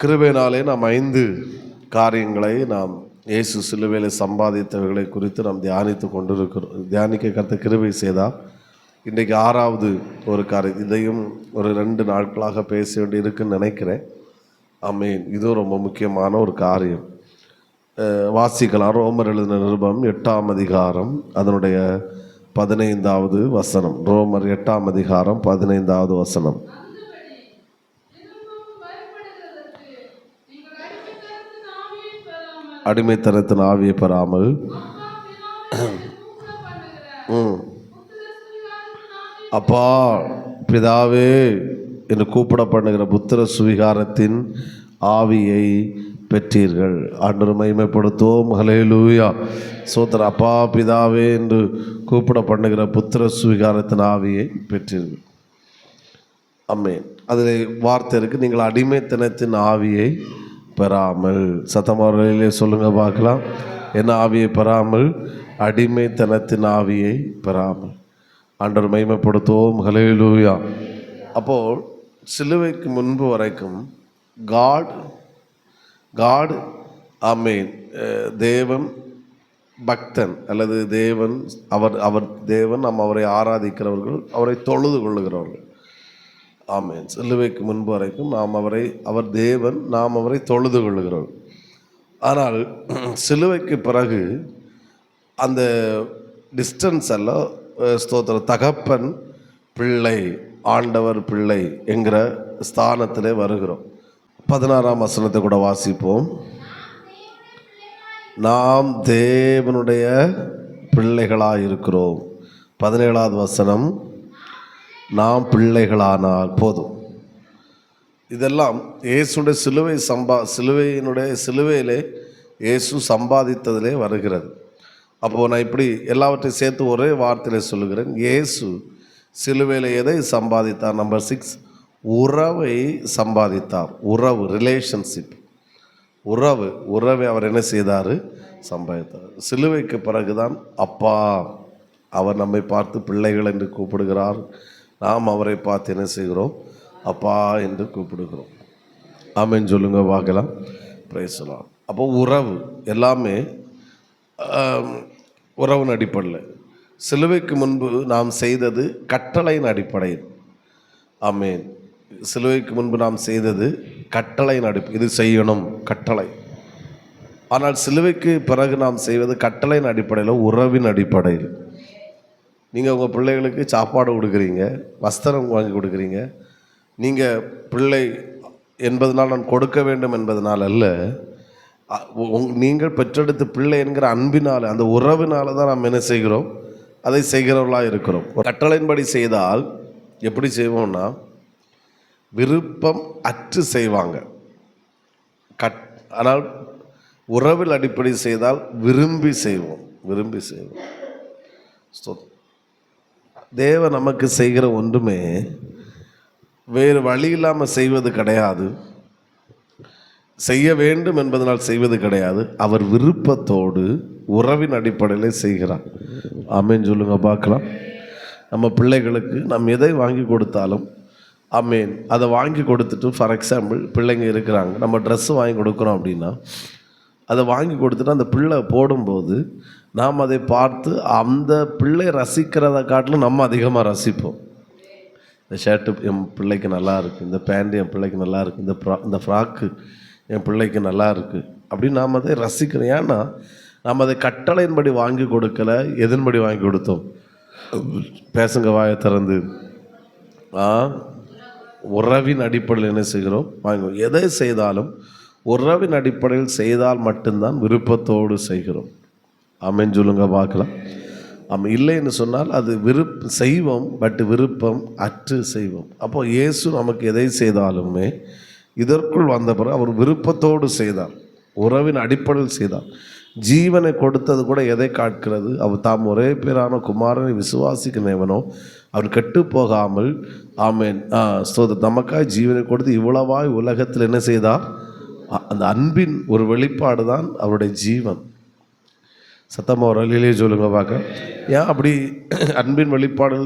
கிருபையினாலே நாம் 5 காரியங்களை நாம் இயேசு சிலுவையில் சம்பாதித்தவைகளை குறித்து நாம் தியானிக்க கர்த்தர் கிருபை செய்தால் இன்றைக்கு 6வது ஒரு காரியம். இதையும் ஒரு 2 நாட்களாக பேச வேண்டி இருக்குன்னு நினைக்கிறேன். ஆமென். இதுவும் ரொம்ப முக்கியமான ஒரு காரியம். வாசிக்கலாம். ரோமர் எழுதின நிருபம் 8ஆம் அதிகாரம் அதனுடைய 15வது வசனம். ரோமர் 8ஆம் அதிகாரம் 15வது வசனம். அடிமைத்தனத்தின் ஆவியை பெறாமல் அப்பா பிதாவே என்று கூப்பிட பண்ணுகிற புத்திர சுவிகாரத்தின் ஆவியை பெற்றீர்கள். ஆண்டவரை மகிமைப்படுத்துவோம். ஹல்லேலூயா. சோத்திரம். அப்பா பிதாவே என்று கூப்பிட பண்ணுகிற புத்திர சுவிகாரத்தின் ஆவியை பெற்றீர்கள். ஆமென். அதில் வார்த்தை இருக்குது, நீங்கள் அடிமைத்தனத்தின் ஆவியை பெறாமல். சத்தமாரிலே சொல்லுங்க பார்க்கலாம். என்ன ஆவியை பெறாமல்? அடிமைத்தனத்தின் ஆவியை பெறாமல். ஆண்டவர் மகிமைப்படுத்துவோம். ஹல்லேலூயா. அப்போது சிலுவைக்கு முன்பு வரைக்கும் காட் ஆமென், தேவன் பக்தன் அல்லது தேவன் அவர் தேவன், நாம் அவரை ஆராதிக்கிறவர்கள், அவரை தொழுது கொள்ளுகிறவர்கள். ஆமென். சிலுவைக்கு முன்பு வரைக்கும் அவர் தேவன், நாம் அவரை தொழுது கொள்ளுகிறோம். ஆனால் சிலுவைக்கு பிறகு அந்த டிஸ்டன்ஸ் எல்லாம் ஸ்தோத்திர தகப்பன் பிள்ளை, ஆண்டவர் பிள்ளை என்கிற ஸ்தானத்திலே வருகிறோம். 16ஆம் வசனத்தை கூட வாசிப்போம். நாம் தேவனுடைய பிள்ளைகளாக இருக்கிறோம். 17வது வசனம். நாம் பிள்ளைகளானால் போதும். இதெல்லாம் இயேசுடைய சிலுவையிலே இயேசு சம்பாதித்ததிலே வருகிறது. அப்போது நான் இப்படி எல்லாவற்றையும் சேர்த்து ஒரே வார்த்தையில் சொல்லுகிறேன். இயேசு சிலுவையில் எதை சம்பாதித்தார்? நம்பர் 6, உறவை சம்பாதித்தார். உறவு, ரிலேஷன்ஷிப், உறவை அவர் என்ன செய்தார்? சம்பாதித்தார். சிலுவைக்கு பிறகுதான் அப்பா, அவர் நம்மை பார்த்து பிள்ளைகள் என்று கூப்பிடுகிறார். நாம் அவரை பார்த்து என்ன செய்கிறோம்? அப்பா என்று கூப்பிடுகிறோம். ஆமென் சொல்லுங்க பார்க்கலாம். Praise the Lord. அப்போ உறவு எல்லாமே உறவின் அடிப்படையில். சிலுவைக்கு முன்பு நாம் செய்தது கட்டளையின் அடிப்படையில். ஆமென். சிலுவைக்கு முன்பு நாம் செய்தது கட்டளையின் இது செய்யணும், கட்டளை. ஆனால் சிலுவைக்கு பிறகு நாம் செய்வது கட்டளையின் அடிப்படையில், உறவின் அடிப்படையில். நீங்கள் உங்கள் பிள்ளைகளுக்கு சாப்பாடு கொடுக்குறீங்க, வஸ்திரம் வாங்கி கொடுக்குறீங்க. நீங்கள் பிள்ளை என்பதனால் நான் கொடுக்க வேண்டும் என்பதனால் அல்ல, நீங்கள் பெற்றெடுத்த பிள்ளை என்கிற அன்பினால், அந்த உறவினால் தான் நாம் என்ன செய்கிறோம்? அதை செய்கிறவர்களாக இருக்கிறோம். கட்டளையின்படி செய்தால் எப்படி செய்வோம்னா, விருப்பம் அற்று செய்வாங்க. ஆனால் உறவில் அடிப்படை செய்தால் விரும்பி செய்வோம். தேவன் நமக்கு செய்கிற ஒன்றுமே வேறு வழி இல்லாமல் செய்வது கிடையாது, செய்ய வேண்டும் என்பதனால் செய்வது கிடையாது. அவர் விருப்பத்தோடு உறவின் அடிப்படையில் செய்கிறார். ஆமென் சொல்லுங்க பார்க்கலாம். நம்ம பிள்ளைகளுக்கு நம்ம எதை வாங்கி கொடுத்தாலும், ஆமென், அதை வாங்கி கொடுத்துட்டு, ஃபார் எக்ஸாம்பிள் பிள்ளைங்க இருக்கிறாங்க, நம்ம ட்ரெஸ்ஸு வாங்கி கொடுக்குறோம் அப்படின்னா, அதை வாங்கி கொடுத்துட்டு அந்த பிள்ளை போடும்போது நாம் அதை பார்த்து அந்த பிள்ளை ரசிக்கிறதை காட்டிலும் நம்ம அதிகமாக ரசிப்போம். இந்த ஷர்ட்டு என் பிள்ளைக்கு நல்லா இருக்குது, இந்த பேண்ட் என் பிள்ளைக்கு நல்லா இருக்குது, இந்த ஃப்ராக்கு என் பிள்ளைக்கு நல்லா இருக்குது அப்படின்னு நாம் அதை ரசிக்கிறோம். ஏன்னா நாம் அதை கட்டளையின்படி வாங்கி கொடுக்கலை, எதன்படி வாங்கி கொடுத்தோம்? பேசுங்க வாயை திறந்து. உறவின் அடிப்படையில் என்ன செய்கிறோம்? வாங்குவோம். எதை செய்தாலும் உறவின் அடிப்படையில் செய்தால் மட்டும்தான் விருப்பத்தோடு செய்கிறோம். ஆமென் சொல்லுங்க பார்க்கலாம். இல்லைன்னு சொன்னால் அது செய்வோம், பட் விருப்பம் அற்று செய்வோம். அப்போது இயேசு நமக்கு எதை செய்தாலுமே இதற்குள் வந்த பிறகு அவர் விருப்பத்தோடு செய்தார், உறவின் அடிப்படையில் செய்தார். ஜீவனை கொடுத்தது கூட எதை காட்கிறது? அவர் தாம் ஒரே பேரான குமாரனை விசுவாசிக்கிறவனோ அவர் கெட்டு போகாமல், ஆமென், நமக்காக ஜீவனை கொடுத்து இவ்வளவாய் உலகத்தில் என்ன செய்தார்? அந்த அன்பின் ஒரு வெளிப்பாடு தான் அவருடைய ஜீவன். சத்தமாக ஒரு அலையிலே சொல்லுங்க பார்க்க. ஏன் அப்படி அன்பின் வெளிப்பாடு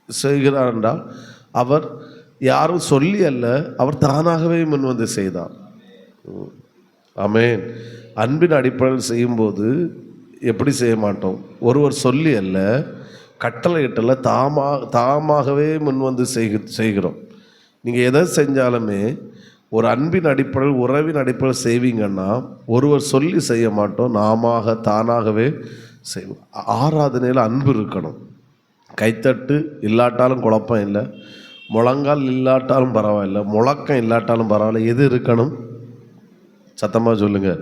செய்கிறார் என்றால், அவர் யாரும் சொல்லி அல்ல, அவர் தானாகவே முன் வந்து செய்தார். ஆமென். அன்பின் அடிப்படையில் செய்யும்போது எப்படி செய்ய மாட்டோம்? ஒருவர் சொல்லி அல்ல, கட்டளையிட்டல, தாமாகவே முன் வந்து செய்கிறோம். நீங்கள் எதை செஞ்சாலுமே ஒரு அன்பின் அடிப்படையில், உறவின் அடிப்படையில் செய்வீங்கன்னா ஒருவர் சொல்லி செய்ய மாட்டோம், தானாகவே செய்வோம். ஆராதனையில் அன்பு இருக்கணும். கைத்தட்டு இல்லாட்டாலும் குழப்பம் இல்லை, முழங்கால் இல்லாட்டாலும் பரவாயில்ல, முழக்கம் இல்லாட்டாலும் பரவாயில்ல. எது இருக்கணும்? சத்தமாக சொல்லுங்கள்.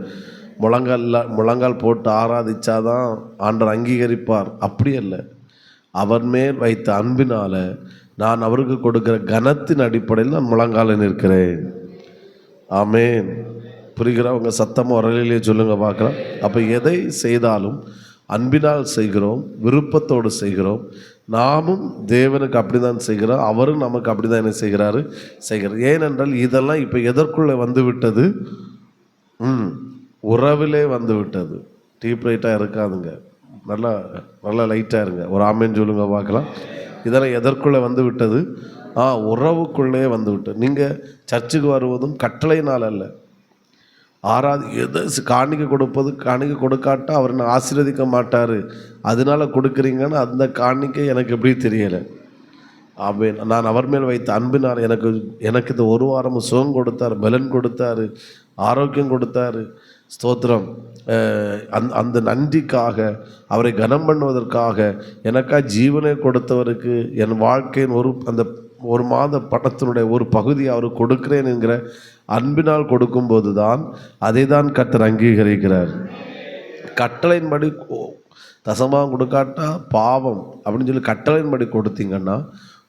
முழங்கால் போட்டு ஆராதிச்சாதான் ஆண்டவர் அங்கீகரிப்பார். அப்படி அல்ல. அவர் மேல் வைத்த அன்பினால் நான் அவருக்கு கொடுக்கிற கனத்தின் அடிப்படையில் நான் முழங்கால நிற்கிறேன். ஆமென். புரிகிறவங்க சத்தமாக உரலிலே சொல்லுங்க பார்க்கலாம். அப்போ எதை செய்தாலும் அன்பினால் செய்கிறோம், விருப்பத்தோடு செய்கிறோம். நாமும் தேவனுக்கு அப்படி தான் செய்கிறோம், அவரும் நமக்கு அப்படி தான் என்ன செய்கிறாரு, செய்கிறார். ஏனென்றால் இதெல்லாம் இப்போ எதற்குள்ளே வந்து விட்டது? உறவிலே வந்து விட்டது. டீப் லைட்டாக இருக்காதுங்க, நல்லா லைட்டாக இருங்க. ஒரு ஆமேன்னு சொல்லுங்க பார்க்கலாம். இதெல்லாம் எதற்குள்ளே வந்து விட்டது? உறவுக்குள்ளே வந்து விட்டது. நீங்கள் சர்ச்சுக்கு வருவதும் கட்டளையினால் அல்ல. எதை காணிக்கை கொடுப்பது, காணிக்கை கொடுக்காட்டா அவர் என்ன ஆசீர்வதிக்க மாட்டார், அதனால கொடுக்குறீங்கன்னு அந்த காணிக்கை எனக்கு எப்படி தெரியலை. ஆமென். நான் அவர் மேல் வைத்த அன்பினால் எனக்கு இந்த ஒரு வாரம் சுகம் கொடுத்தார், பலன் கொடுத்தார், ஆரோக்கியம் கொடுத்தார். ஸ்தோத்திரம். அந்த நன்றிக்காக, அவரை கனம் பண்ணுவதற்காக, எனக்காக ஜீவனை கொடுத்தவருக்கு என் வாழ்க்கையின் அந்த ஒரு மாத பணத்தினுடைய ஒரு பகுதியை அவருக்கு கொடுக்கிறேன் என்கிற அன்பினால் கொடுக்கும்போது தான் அதை தான் கர்த்தர் அங்கீகரிக்கிறார். கட்டளையின்படி தசமாக கொடுக்காட்டா பாவம் அப்படின்னு சொல்லி கட்டளையின்படி கொடுத்தீங்கன்னா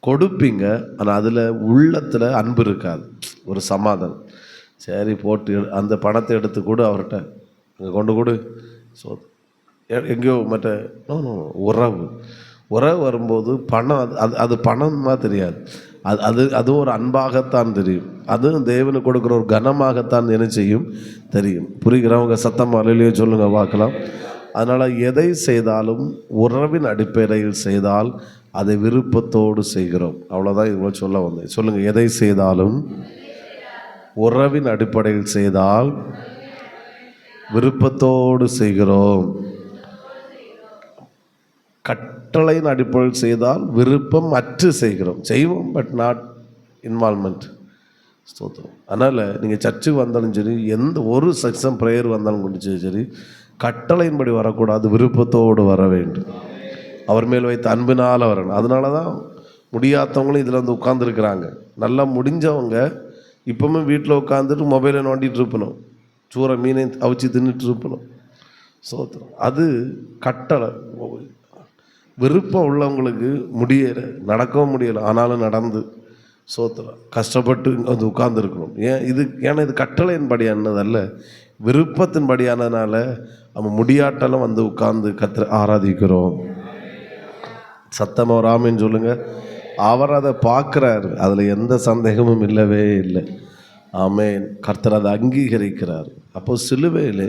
கொடுப்பீங்க, ஆனால் அதில் உள்ளத்தில் அன்பு இருக்காது, ஒரு சமாதானம். சரி போட்டு அந்த பணத்தை எடுத்து கொடு, அவர்கிட்ட இங்கே கொண்டு கொடு, ஸோ எங்கேயோ மற்ற உறவு வரும்போது பணம் அது பணமாக தெரியாது, அதுவும் ஒரு அன்பாகத்தான் தெரியும், அதுவும் தேவனுக்கு கொடுக்குற ஒரு கனமாகத்தான் என்ன செய்யும் தெரியும். புரிகிறவங்க சத்தம் அலையிலேயே சொல்லுங்கள் பார்க்கலாம். அதனால் எதை செய்தாலும் உறவின் அடிப்படையில் செய்தால் அதை விருப்பத்தோடு செய்கிறோம். அவ்வளோதான் இவ்வளோ சொல்ல வந்தேன். சொல்லுங்கள். எதை செய்தாலும் உறவின் அடிப்படையில் செய்தால் விருப்பத்தோடு செய்கிறோம். கட்டளையின் அடிப்படையில் செய்தால் விருப்பம் அற்று செய்கிறோம். செய்வோம், பட் நாட் இன்வால்மெண்ட். ஸ்தோத்திரம். அதனால் நீங்கள் சர்ச்சுக்கு வந்தாலும் சரி, எந்த ஒரு செக்ஷன் ப்ரேயர் வந்தாலும் கொண்டு சரி, கட்டளையின்படி வரக்கூடாது, விருப்பத்தோடு வர வேண்டும். அவர் மேல் வைத்த அன்பினால் வரணும். அதனால தான் முடியாதவங்களும் இதில் வந்து உட்காந்துருக்குறாங்க. நல்லா முடிஞ்சவங்க இப்போவுமே வீட்டில் உட்காந்துட்டு மொபைலை நோண்டிகிட்டு இருப்பணும், சூற மீனை அவிச்சு தின்னுட்டு இருப்பணும். ஸ்தோத்திரம். அது கட்டளை. விருப்பம் உள்ளவங்களுக்கு நடக்கவும் முடியலை, ஆனாலும் நடந்து ஸ்தோத்திரம் கஷ்டப்பட்டு வந்து உட்கார்ந்துருக்கணும். ஏன்னா இது கட்டளையின்படியானதல்ல, விருப்பத்தின்படியானதுனால நம்ம முடியாட்டாலும் வந்து உட்கார்ந்து கர்த்தரை ஆராதிக்கிறோம். சத்தமாக ராமன் சொல்லுங்கள். அவர் அதை பார்க்குறாரு, அதில் எந்த சந்தேகமும் இல்லவே இல்லை. ஆமென். கர்த்தர் அதை அங்கீகரிக்கிறார். அப்போ சிலுவையில்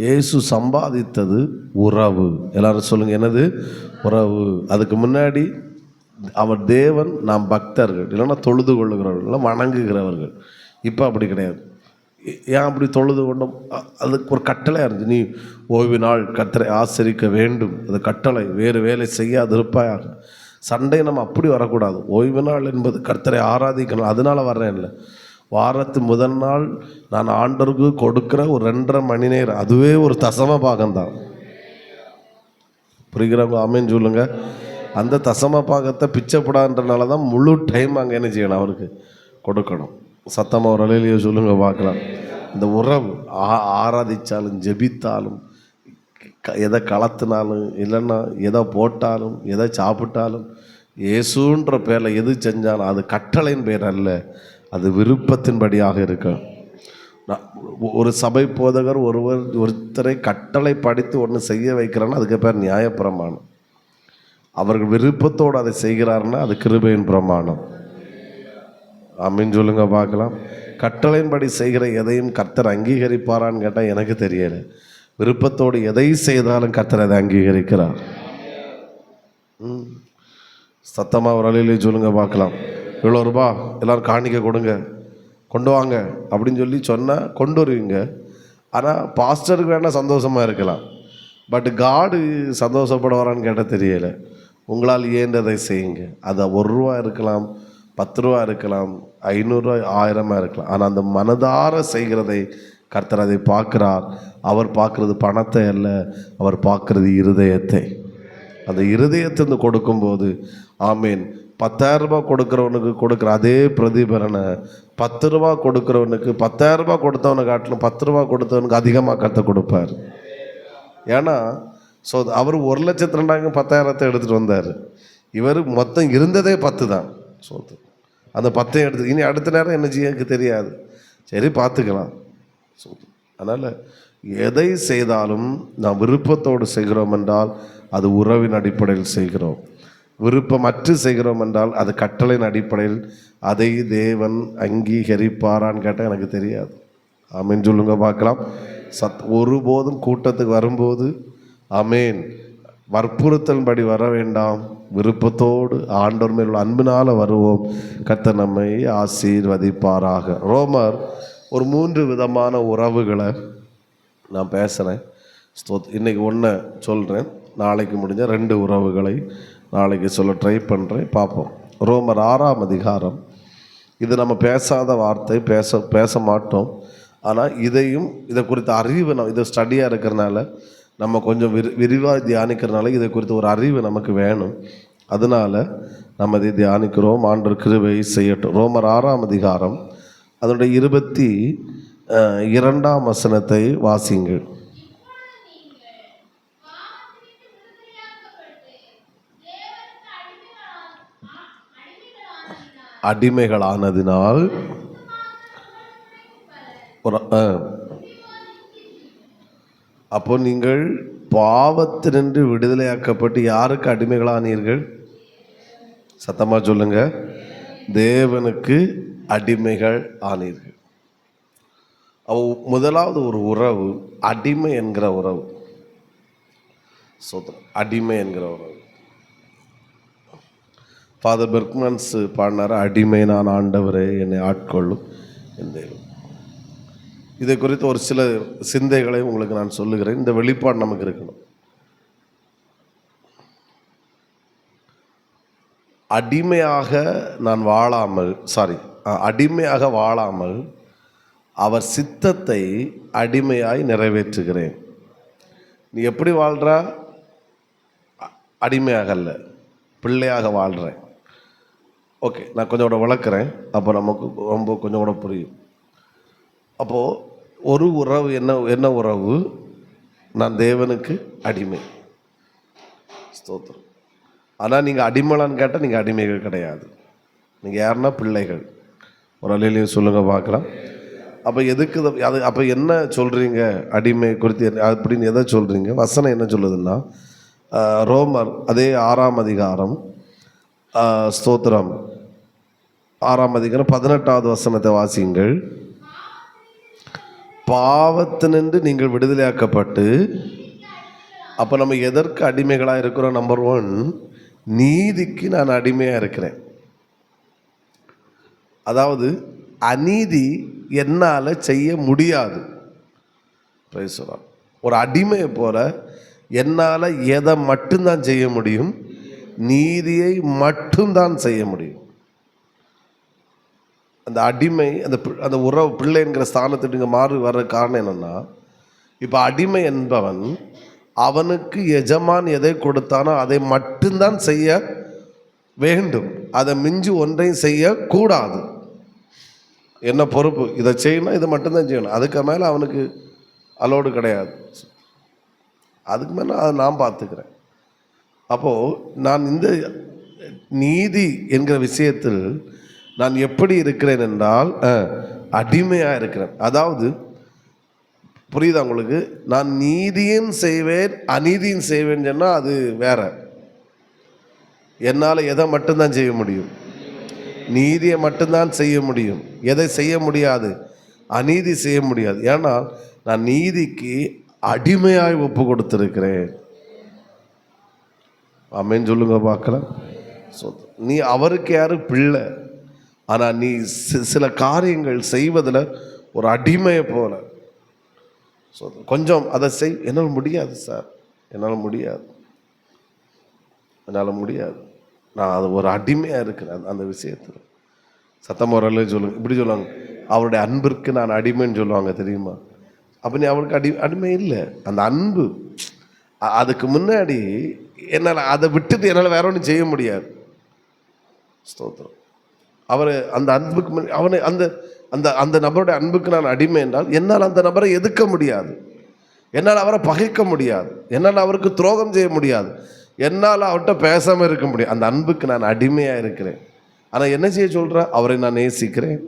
இயேசு சம்பாதித்தது உறவு. எல்லாரும் சொல்லுங்கள், என்னது? உறவு. அதுக்கு முன்னாடி அவர் தேவன், நாம் பக்தர்கள், இல்லைன்னா தொழுது கொள்ளுகிறவர்கள், இல்லை வணங்குகிறவர்கள். இப்போ அப்படி கிடையாது. ஏன் அப்படி தொழுது கொண்டோம்? அதுக்கு ஒரு கட்டளை இருந்துச்சு, நீ ஓய்வு நாள் கர்த்தரை ஆசரிக்க வேண்டும், அது கட்டளை, வேறு வேலை செய்யாது இருப்பாயாக. சண்டை நம்ம அப்படி வரக்கூடாது. ஓய்வு நாள் என்பது கர்த்தரை ஆராதிக்கணும், அதனால வர்றேன் இல்லை. வாரத்து முதல் நாள் நான் ஆண்டவருக்கு கொடுக்குற ஒரு 2.5 மணி நேரம், அதுவே ஒரு தசம பாகம்தான். புரிகிறவங்க ஆமேன்னு சொல்லுங்க. அந்த தசம பாகத்தை பிச்சைப்படான்றனால தான் முழு டைம் அங்கே என்ன செய்யணும், அவருக்கு கொடுக்கணும். சத்தமாக ஒரு அலையிலேயே சொல்லுங்க பார்க்கலாம். இந்த உறவு ஆராதித்தாலும் ஜெபித்தாலும் எதை கலத்தினாலும் இல்லைன்னா எதை போட்டாலும் எதை சாப்பிட்டாலும் இயேசுன்ற பேரில் எது செஞ்சாலும் அது கட்டளையின் பேர் அல்ல, அது விருப்பத்தின்படியாக இருக்கும். ஒரு சபை போதகர் ஒருத்தரை கட்டளை படித்து ஒன்று செய்ய வைக்கிறான்னா அதுக்கு பேர் நியாயப்பிரமாணம். அவர்கள் விருப்பத்தோடு அதை செய்கிறாருன்னா அது கிருபையின் பிரமாணம். ஆமீன் சொல்லுங்க பார்க்கலாம். கட்டளையின்படி செய்கிற எதையும் கர்த்தர் அங்கீகரிப்பாரான்னு கேட்டால் எனக்கு தெரியலை. விருப்பத்தோடு எதை செய்தாலும் கர்த்தர் அதை அங்கீகரிக்கிறார். சத்தமாக ஒரு அலையிலே சொல்லுங்க பார்க்கலாம். இவ்வளோ ரூபா எல்லோரும் காணிக்க கொடுங்க, கொண்டு வாங்க அப்படின்னு சொல்லி சொன்னால் கொண்டு வருவீங்க. ஆனால் பாஸ்டருக்கு வேணால் சந்தோஷமாக இருக்கலாம், பட் காடு சந்தோஷப்படுவாரான்னு கேட்டால் தெரியலை. உங்களால் இயன்றதை செய்யுங்க. அது 1 ரூபா இருக்கலாம், 10 ரூபா இருக்கலாம், 500 ரூபா, 1000 இருக்கலாம். ஆனால் அந்த மனதார செய்கிறதை கர்த்தர் அதை பார்க்குறார். அவர் பார்க்குறது பணத்தை அல்ல, அவர் பார்க்குறது இருதயத்தை. அந்த இருதயத்திலிருந்து கொடுக்கும்போது ஆமீன். 10,000 ரூபா கொடுக்குறவனுக்கு கொடுக்குற அதே பிரதிபலனை 10 ரூபா கொடுக்குறவனுக்கு 10,000 ரூபா கொடுத்தவனை காட்டிலும் 10 ரூபா கொடுத்தவனுக்கு அதிகமாக கர்த்தர் கொடுப்பார். ஏன்னா அவர் 1,02,000 10,000 எடுத்துகிட்டு வந்தார். இவர் மொத்தம் இருந்ததே 10 தான். அந்த 10 எடுத்து இனி அடுத்த நேரம் என்ன செய்ய தெரியாது, சரி பார்த்துக்கலாம். அதனால் எதை செய்தாலும் நாம் விருப்பத்தோடு செய்கிறோம் என்றால் அது உறவின் அடிப்படையில் செய்கிறோம். விருப்பமற்று செய்கிறோம் என்றால் அது கட்டளையின் அடிப்படையில். அதை தேவன் அங்கீகரிப்பாரான்னு கேட்டால் எனக்கு தெரியாது. ஆமேன் சொல்லுங்க பார்க்கலாம். ஒருபோதும் கூட்டத்துக்கு வரும்போது ஆமேன் வற்புறுத்தல்படி வர வேண்டாம், விருப்பத்தோடு ஆண்டவர் மேல் உள்ள அன்பினால் வருவோம். கர்த்தர் நம்மை ஆசீர்வதிப்பாராக. ரோமர் ஒரு 3 விதமான உறவுகளை நான் பேசுகிறேன். இன்றைக்கி 1 சொல்கிறேன், நாளைக்கு முடிஞ்ச 2 உறவுகளை நாளைக்கு சொல்ல ட்ரை பண்ணுறேன், பார்ப்போம். ரோமர் 6ஆம் அதிகாரம். இது நம்ம பேசாத வார்த்தை, பேச மாட்டோம். ஆனால் இதை குறித்த அறிவு இதை ஸ்டடியாக இருக்கிறனால நம்ம கொஞ்சம் விரிவாக தியானிக்கிறனால இதை குறித்த ஒரு அறிவு நமக்கு வேணும். அதனால் நம்ம இதை தியானிக்கிறோம். ஆண்டவர் கிருபை செய்யட்டும். ரோமர் 6ஆம் அதிகாரம் அதனுடைய 22ஆம் வசனத்தை வாசிங்கள். அடிமைகளானதினால் அப்போ நீங்கள் பாவத்தினின்று விடுதலையாக்கப்பட்டு யாருக்கு அடிமைகளானீர்கள்? சத்தமாக சொல்லுங்க. தேவனுக்கு அடிமைகள் ஆனீர்கள். முதலாவது ஒரு உறவு அடிமை என்கிற உறவு. அடிமை என்கிற உறவு. ஃபாதர் பெர்க்மன்ஸ் பாடினார், அடிமை நான் ஆண்டவரே என்னை ஆட்கொள்ளும் என் தெய்வம். இதை குறித்து ஒரு சில சிந்தைகளை உங்களுக்கு நான் சொல்லுகிறேன். இந்த வெளிப்பாடு நமக்கு இருக்கணும். அடிமையாக வாழாமல் அவர் சித்தத்தை அடிமையாய் நிறைவேற்றுகிறேன். நீ எப்படி வாழ்கிறா? அடிமையாக அல்ல, பிள்ளையாக வாழ்கிறேன். ஓகே, நான் கொஞ்சம் கூட விளக்குறேன், அப்போ நமக்கு ரொம்ப கொஞ்சம் கூட புரியும். அப்போது ஒரு உறவு என்ன உறவு? நான் தேவனுக்கு அடிமை. ஸ்தோத்திரம். ஆனால் நீங்கள் அடிமைலான்னு கேட்டால் நீங்கள் அடிமைகள் கிடையாது. நீங்கள் யாருன்னா பிள்ளைகள். ஒரு அலையிலையும் சொல்லுங்கள் பார்க்கலாம். அப்போ எதுக்கு அது? அப்போ என்ன சொல்கிறீங்க அடிமை குறித்து அப்படின்னு எதை சொல்கிறீங்க? வசனம் என்ன சொல்லுதுன்னா, ரோமர் அதே 6ஆம் அதிகாரம், ஸ்தோத்திரம், 6ஆம் அதிகாரம் 18வது வசனத்தை வாசியுங்கள். பாவத்தினின்று நீங்கள் விடுதலையாக்கப்பட்டு, அப்போ நம்ம எதற்கு அடிமைகளாக இருக்கிறோம்? நம்பர் 1, நீதிக்கு நான் அடிமையாக இருக்கிறேன். அதாவது அநீதி என்னால் செய்ய முடியாது. ஒரு அடிமையை போல என்னால் எதை மட்டும்தான் செய்ய முடியும்? நீதியை மட்டும்தான் செய்ய முடியும். அந்த அடிமை அந்த உறவு பிள்ளை என்கிற ஸ்தானத்துக்கு இங்கே மாறி வர்ற காரணம் என்னென்னா, இப்போ அடிமை என்பவன் அவனுக்கு எஜமான் எதை கொடுத்தானோ அதை மட்டும்தான் செய்ய வேண்டும். அதை மிஞ்சி ஒன்றையும் செய்யக்கூடாது. என்ன பொறுப்பு, இதை செய்யணும், இதை மட்டும்தான் செய்யணும். அதுக்கு மேலே அவனுக்கு அலோடு கிடையாது. அதுக்கு மேலே அதை நான் பார்த்துக்கிறேன். அப்போது நான் இந்த நீதி என்கிற விஷயத்தில் நான் எப்படி இருக்கிறேன் என்றால் அடிமையாக இருக்கிறேன். அதாவது புரியுதா உங்களுக்கு? நான் நீதியும் செய்வேன் அநீதியும் செய்வேன் சொன்னால் அது வேற. என்னால் எதை மட்டும்தான் செய்ய முடியும்? நீதியை மட்டும்தான் செய்ய முடியும். எதை செய்ய முடியாது? அநீதி செய்ய முடியாது. ஏன்னா நான் நீதிக்கு அடிமையாய் ஒப்பு கொடுத்துருக்கிறேன். ஆமென் சொல்லுங்க பார்க்கலாம். நீ அவருக்கு யாரு? பிள்ளை. ஆனால் நீ சில காரியங்கள் செய்வதில் ஒரு அடிமையை போல கொஞ்சம் அதை செய். என்னால் முடியாது சார், என்னால் முடியாது, நான் அது ஒரு அடிமையாக இருக்கிறேன் அந்த விஷயத்தில். சத்தம் வரல சொல்லுங்க, இப்படி சொல்லுவாங்க, அவருடைய அன்பிற்கு நான் அடிமைன்னு சொல்லுவாங்க தெரியுமா? அப்போ நீ அவளுக்கு அடிமை இல்லை, அந்த அன்பு. அதுக்கு முன்னாடி என்னால் அதை விட்டுட்டு என்னால் வேற ஒன்றும் செய்ய முடியாது. ஸ்தோத்திரம். அவர் அந்த அன்புக்கு அவனை அந்த அந்த அந்த நபருடைய அன்புக்கு நான் அடிமை என்றால் என்னால் அந்த நபரை எதிர்க்க முடியாது, என்னால் அவரை பகைக்க முடியாது, என்னால் அவருக்கு துரோகம் செய்ய முடியாது, என்னால் அவர்கிட்ட பேசாமல் இருக்க முடியும். அந்த அன்புக்கு நான் அடிமையாக இருக்கிறேன். ஆனால் என்ன செய்ய சொல்கிறேன்? அவரை நான் நேசிக்கிறேன்,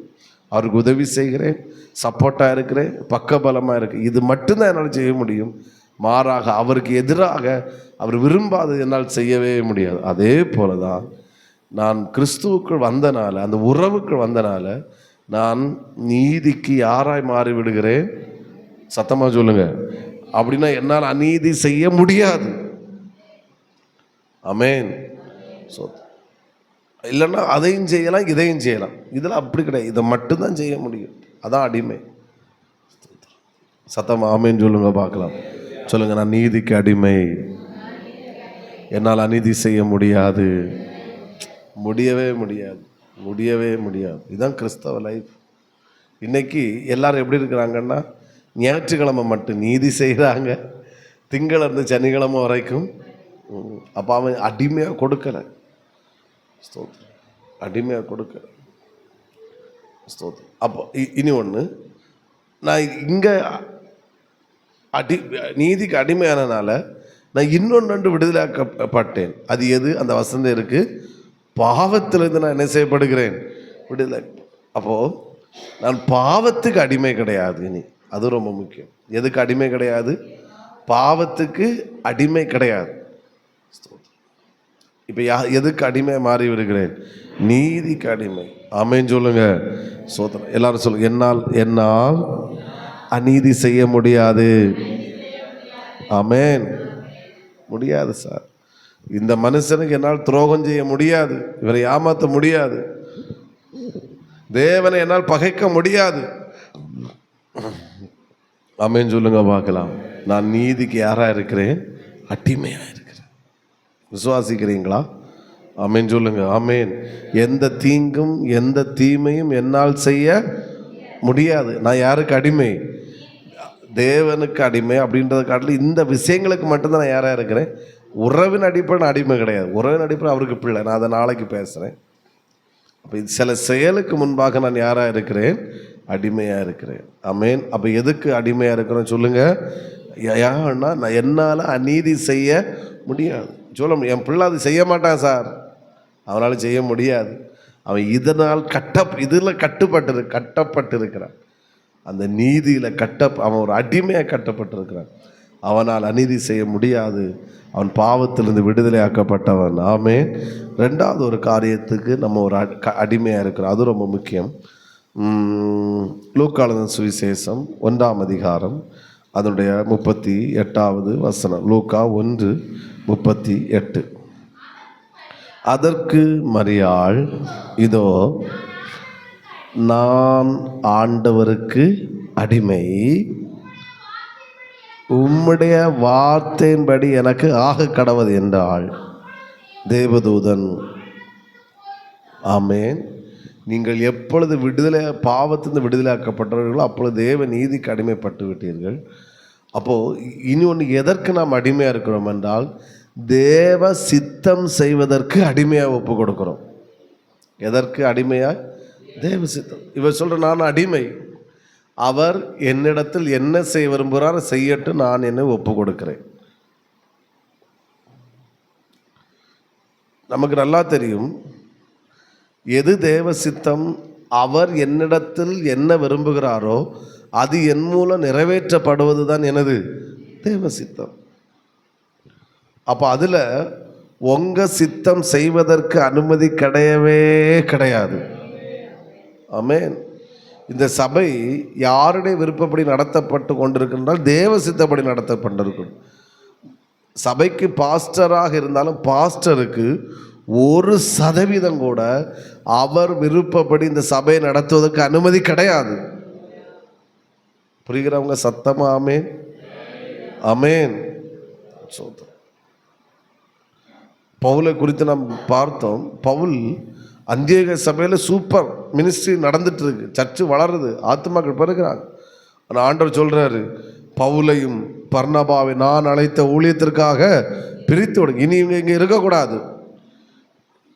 அவருக்கு உதவி செய்கிறேன், சப்போர்ட்டாக இருக்கிறேன், பக்கபலமாக இருக்கிறேன். இது மட்டும்தான் என்னால் செய்ய முடியும். மாறாக அவருக்கு எதிராக அவர் விரும்பாது என்னால் செய்யவே முடியாது. அதே போல தான் நான் கிறிஸ்துவுக்குள் வந்தனால, அந்த உறவுக்குள் வந்தனால நான் நீதிக்கு யாராய் மாறி விடுகிறேன்? சத்தமாக சொல்லுங்க. அப்படின்னா என்னால் அநீதி செய்ய முடியாது. ஆமென். ஸோ இல்லைன்னா அதையும் செய்யலாம், இதையும் செய்யலாம். இதெல்லாம் அப்படி கிடையாது, இதை மட்டும்தான் செய்ய முடியும். அதான் அடிமை. சத்தமாக ஆமென் சொல்லுங்க பார்க்கலாம். சொல்லுங்க, நான் நீதிக்கு அடிமை, என்னால் அநீதி செய்ய முடியாது, முடியவே முடியாது, முடியவே முடியாது. இதுதான் கிறிஸ்தவ லைஃப். இன்னைக்கு எல்லாரும் எப்படி இருக்கிறாங்கன்னா, ஞாயிற்றுக்கிழமை மட்டும் நீதி செய்கிறாங்க, திங்களிருந்து சனிக்கிழமை வரைக்கும். அப்போ அவன் அடிமையாக கொடுக்கலை. ஸ்தோத்திரம். அடிமையாக கொடுக்கலை. ஸ்தோத்திரம். அப்போ இனி ஒன்று, நான் இங்கே நீதிக்கு அடிமையானனால நான் இன்னொன்று விடுதலாக்கப்பட்டேன். அது எது? அந்த வசந்தம் இருக்குது, பாவத்திலிருந்து நான் என்ன செய்யப்படுகிறேன்? விடுதலை. அப்போது நான் பாவத்துக்கு அடிமை கிடையாது இனி. அது ரொம்ப முக்கியம். எதுக்கு அடிமை கிடையாது? பாவத்துக்கு அடிமை கிடையாது. இப்போ எதுக்கு அடிமை மாறி விடுகிறேன்? நீதிக்கு அடிமை. ஆமென் சொல்லுங்க. சோதனை எல்லாரும் சொல்லுங்க. என்னால் அநீதி செய்ய முடியாது. ஆமென். முடியாது சார். இந்த மனுஷனுக்கு என்னால் துரோகம் செய்ய முடியாது, இவரை ஏமாற்ற முடியாது, தேவனை என்னால் பகைக்க முடியாது. ஆமென் சொல்லுங்க பார்க்கலாம். நான் நீதிக்கு யாராக இருக்கிறேன்? அடிமையாக இருக்கிறேன். விசுவாசிக்கிறீங்களா? ஆமென் சொல்லுங்க. ஆமென். எந்த தீங்கும் எந்த தீமையும் என்னால் செய்ய முடியாது. நான் யாருக்கு அடிமை? தேவனுக்கு அடிமை. அப்படின்றத காட்டில் இந்த விஷயங்களுக்கு மட்டும்தான் நான் யாராக இருக்கிறேன்? உறவின் அடிப்படை அடிமை கிடையாது. உறவின் அடிப்படை அவருக்கு பிள்ளை. நான் அதை நாளைக்கு பேசுகிறேன். அப்போ சில செயலுக்கு முன்பாக நான் யாராக இருக்கிறேன்? அடிமையாக இருக்கிறேன். ஆமென். அப்போ எதுக்கு அடிமையாக இருக்கிறேன் சொல்லுங்கள். ஏன்னா நான் என்னால் அநீதி செய்ய முடியாது. சொல்ல முடியும். என் பிள்ளை அது செய்ய மாட்டான் சார், அவனால் செய்ய முடியாது. அவன் இதனால் இதில் கட்டப்பட்டிருக்கிறான். அந்த நீதியில் அவன் ஒரு அடிமையாக கட்டப்பட்டிருக்கிறான். அவனால் அநீதி செய்ய முடியாது. அவன் பாவத்திலிருந்து விடுதலை ஆக்கப்பட்டவன். ஆமென். ரெண்டாவது ஒரு காரியத்துக்கு நம்ம ஒரு அடிமையாக இருக்கிறோம். அது ரொம்ப முக்கியம். லூக்கா எழுதின சுவிசேஷம் 1ஆம் அதிகாரம் அதனுடைய 38வது வசனம். லூக்கா 1:38. அதற்கு மரியாள், இதோ நான் ஆண்டவருக்கு அடிமை, உம்முடைய வார்த்தையின்படி எனக்கு ஆக கடவது என்றாள். தேவதூதன். ஆமென். நீங்கள் எப்பொழுது பாவத்திலிருந்து விடுதலையாக்கப்பட்டவர்களோ அப்பொழுது தேவ நீதிக்கு அடிமைப்பட்டு விட்டீர்கள். அப்போது இனி ஒன்று, எதற்கு நாம் அடிமையாக இருக்கிறோம் என்றால் தேவ சித்தம் செய்வதற்கு அடிமையாக ஒப்பு கொடுக்குறோம். எதற்கு அடிமையாக? தேவ சித்தம். இவர் சொல்கிற நான் அடிமை, அவர் என்னிடத்தில் என்ன செய்ய விரும்புகிறார் செய்யட்டும், நான் என்னை ஒப்பு கொடுக்கிறேன். நமக்கு நல்லா தெரியும் எது தேவ சித்தம். அவர் என்னிடத்தில் என்ன விரும்புகிறாரோ அது என் மூலம் நிறைவேற்றப்படுவது தான் எனது தேவ சித்தம். அப்போ அதில் உங்கள் சித்தம் செய்வதற்கு அனுமதி கிடையாது. ஆமென். இந்த சபை யாருடைய விருப்பப்படி நடத்தப்பட்டு கொண்டிருக்கின்றால் தேவ சித்தப்படி நடத்தப்பட்டிருக்கும். சபைக்கு பாஸ்டராக இருந்தாலும் பாஸ்டருக்கு 1% கூட அவர் விருப்பப்படி இந்த சபையை நடத்துவதற்கு அனுமதி கிடையாது. புரிகிறவங்க சத்தமா ஆமேன்? ஆமேன். பவுலை குறித்து நாம் பார்த்தோம். பவுல் அந்தியோகிய சபையில் சூப்பர் மினிஸ்ட்ரி நடந்துட்டு இருக்கு, சர்ச்சு வளருது, ஆத்துமாக்கள் பெறுகிறாங்க. ஆனால் ஆண்டவர் சொல்றாரு, பவுலையும் பர்னபாவை நான் அழைத்த ஊழியத்திற்காக பிரித்து விடுங்க, இனி இவங்க இங்கே இருக்கக்கூடாது.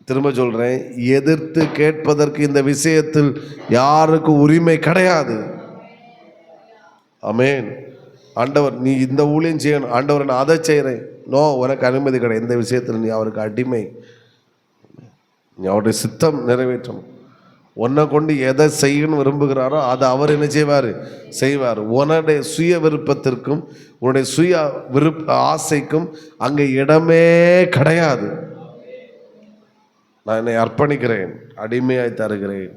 திரும்ப சொல்றேன், எதிர்த்து கேட்பதற்கு இந்த விஷயத்தில் யாருக்கு உரிமை கிடையாது. ஆமேன். ஆண்டவர் நீ இந்த ஊழியம் செய்யணும், ஆண்டவர் நான் அதை செய்கிறேன், நோ, உனக்கு அனுமதி கிடையாது. இந்த விஷயத்தில் நீ அவருக்கு அடிமை, நீ அவருடைய சித்தம் நிறைவேற்றணும். உன்னை கொண்டு எதை செய்யணும்னு விரும்புகிறாரோ அதை அவர் என்ன செய்வார். உன்னுடைய சுய விருப்பத்திற்கும் உன்னுடைய சுய ஆசைக்கும் அங்கே இடமே கிடையாது. நான் என்னை அர்ப்பணிக்கிறேன், அடிமையாய் தருகிறேன்.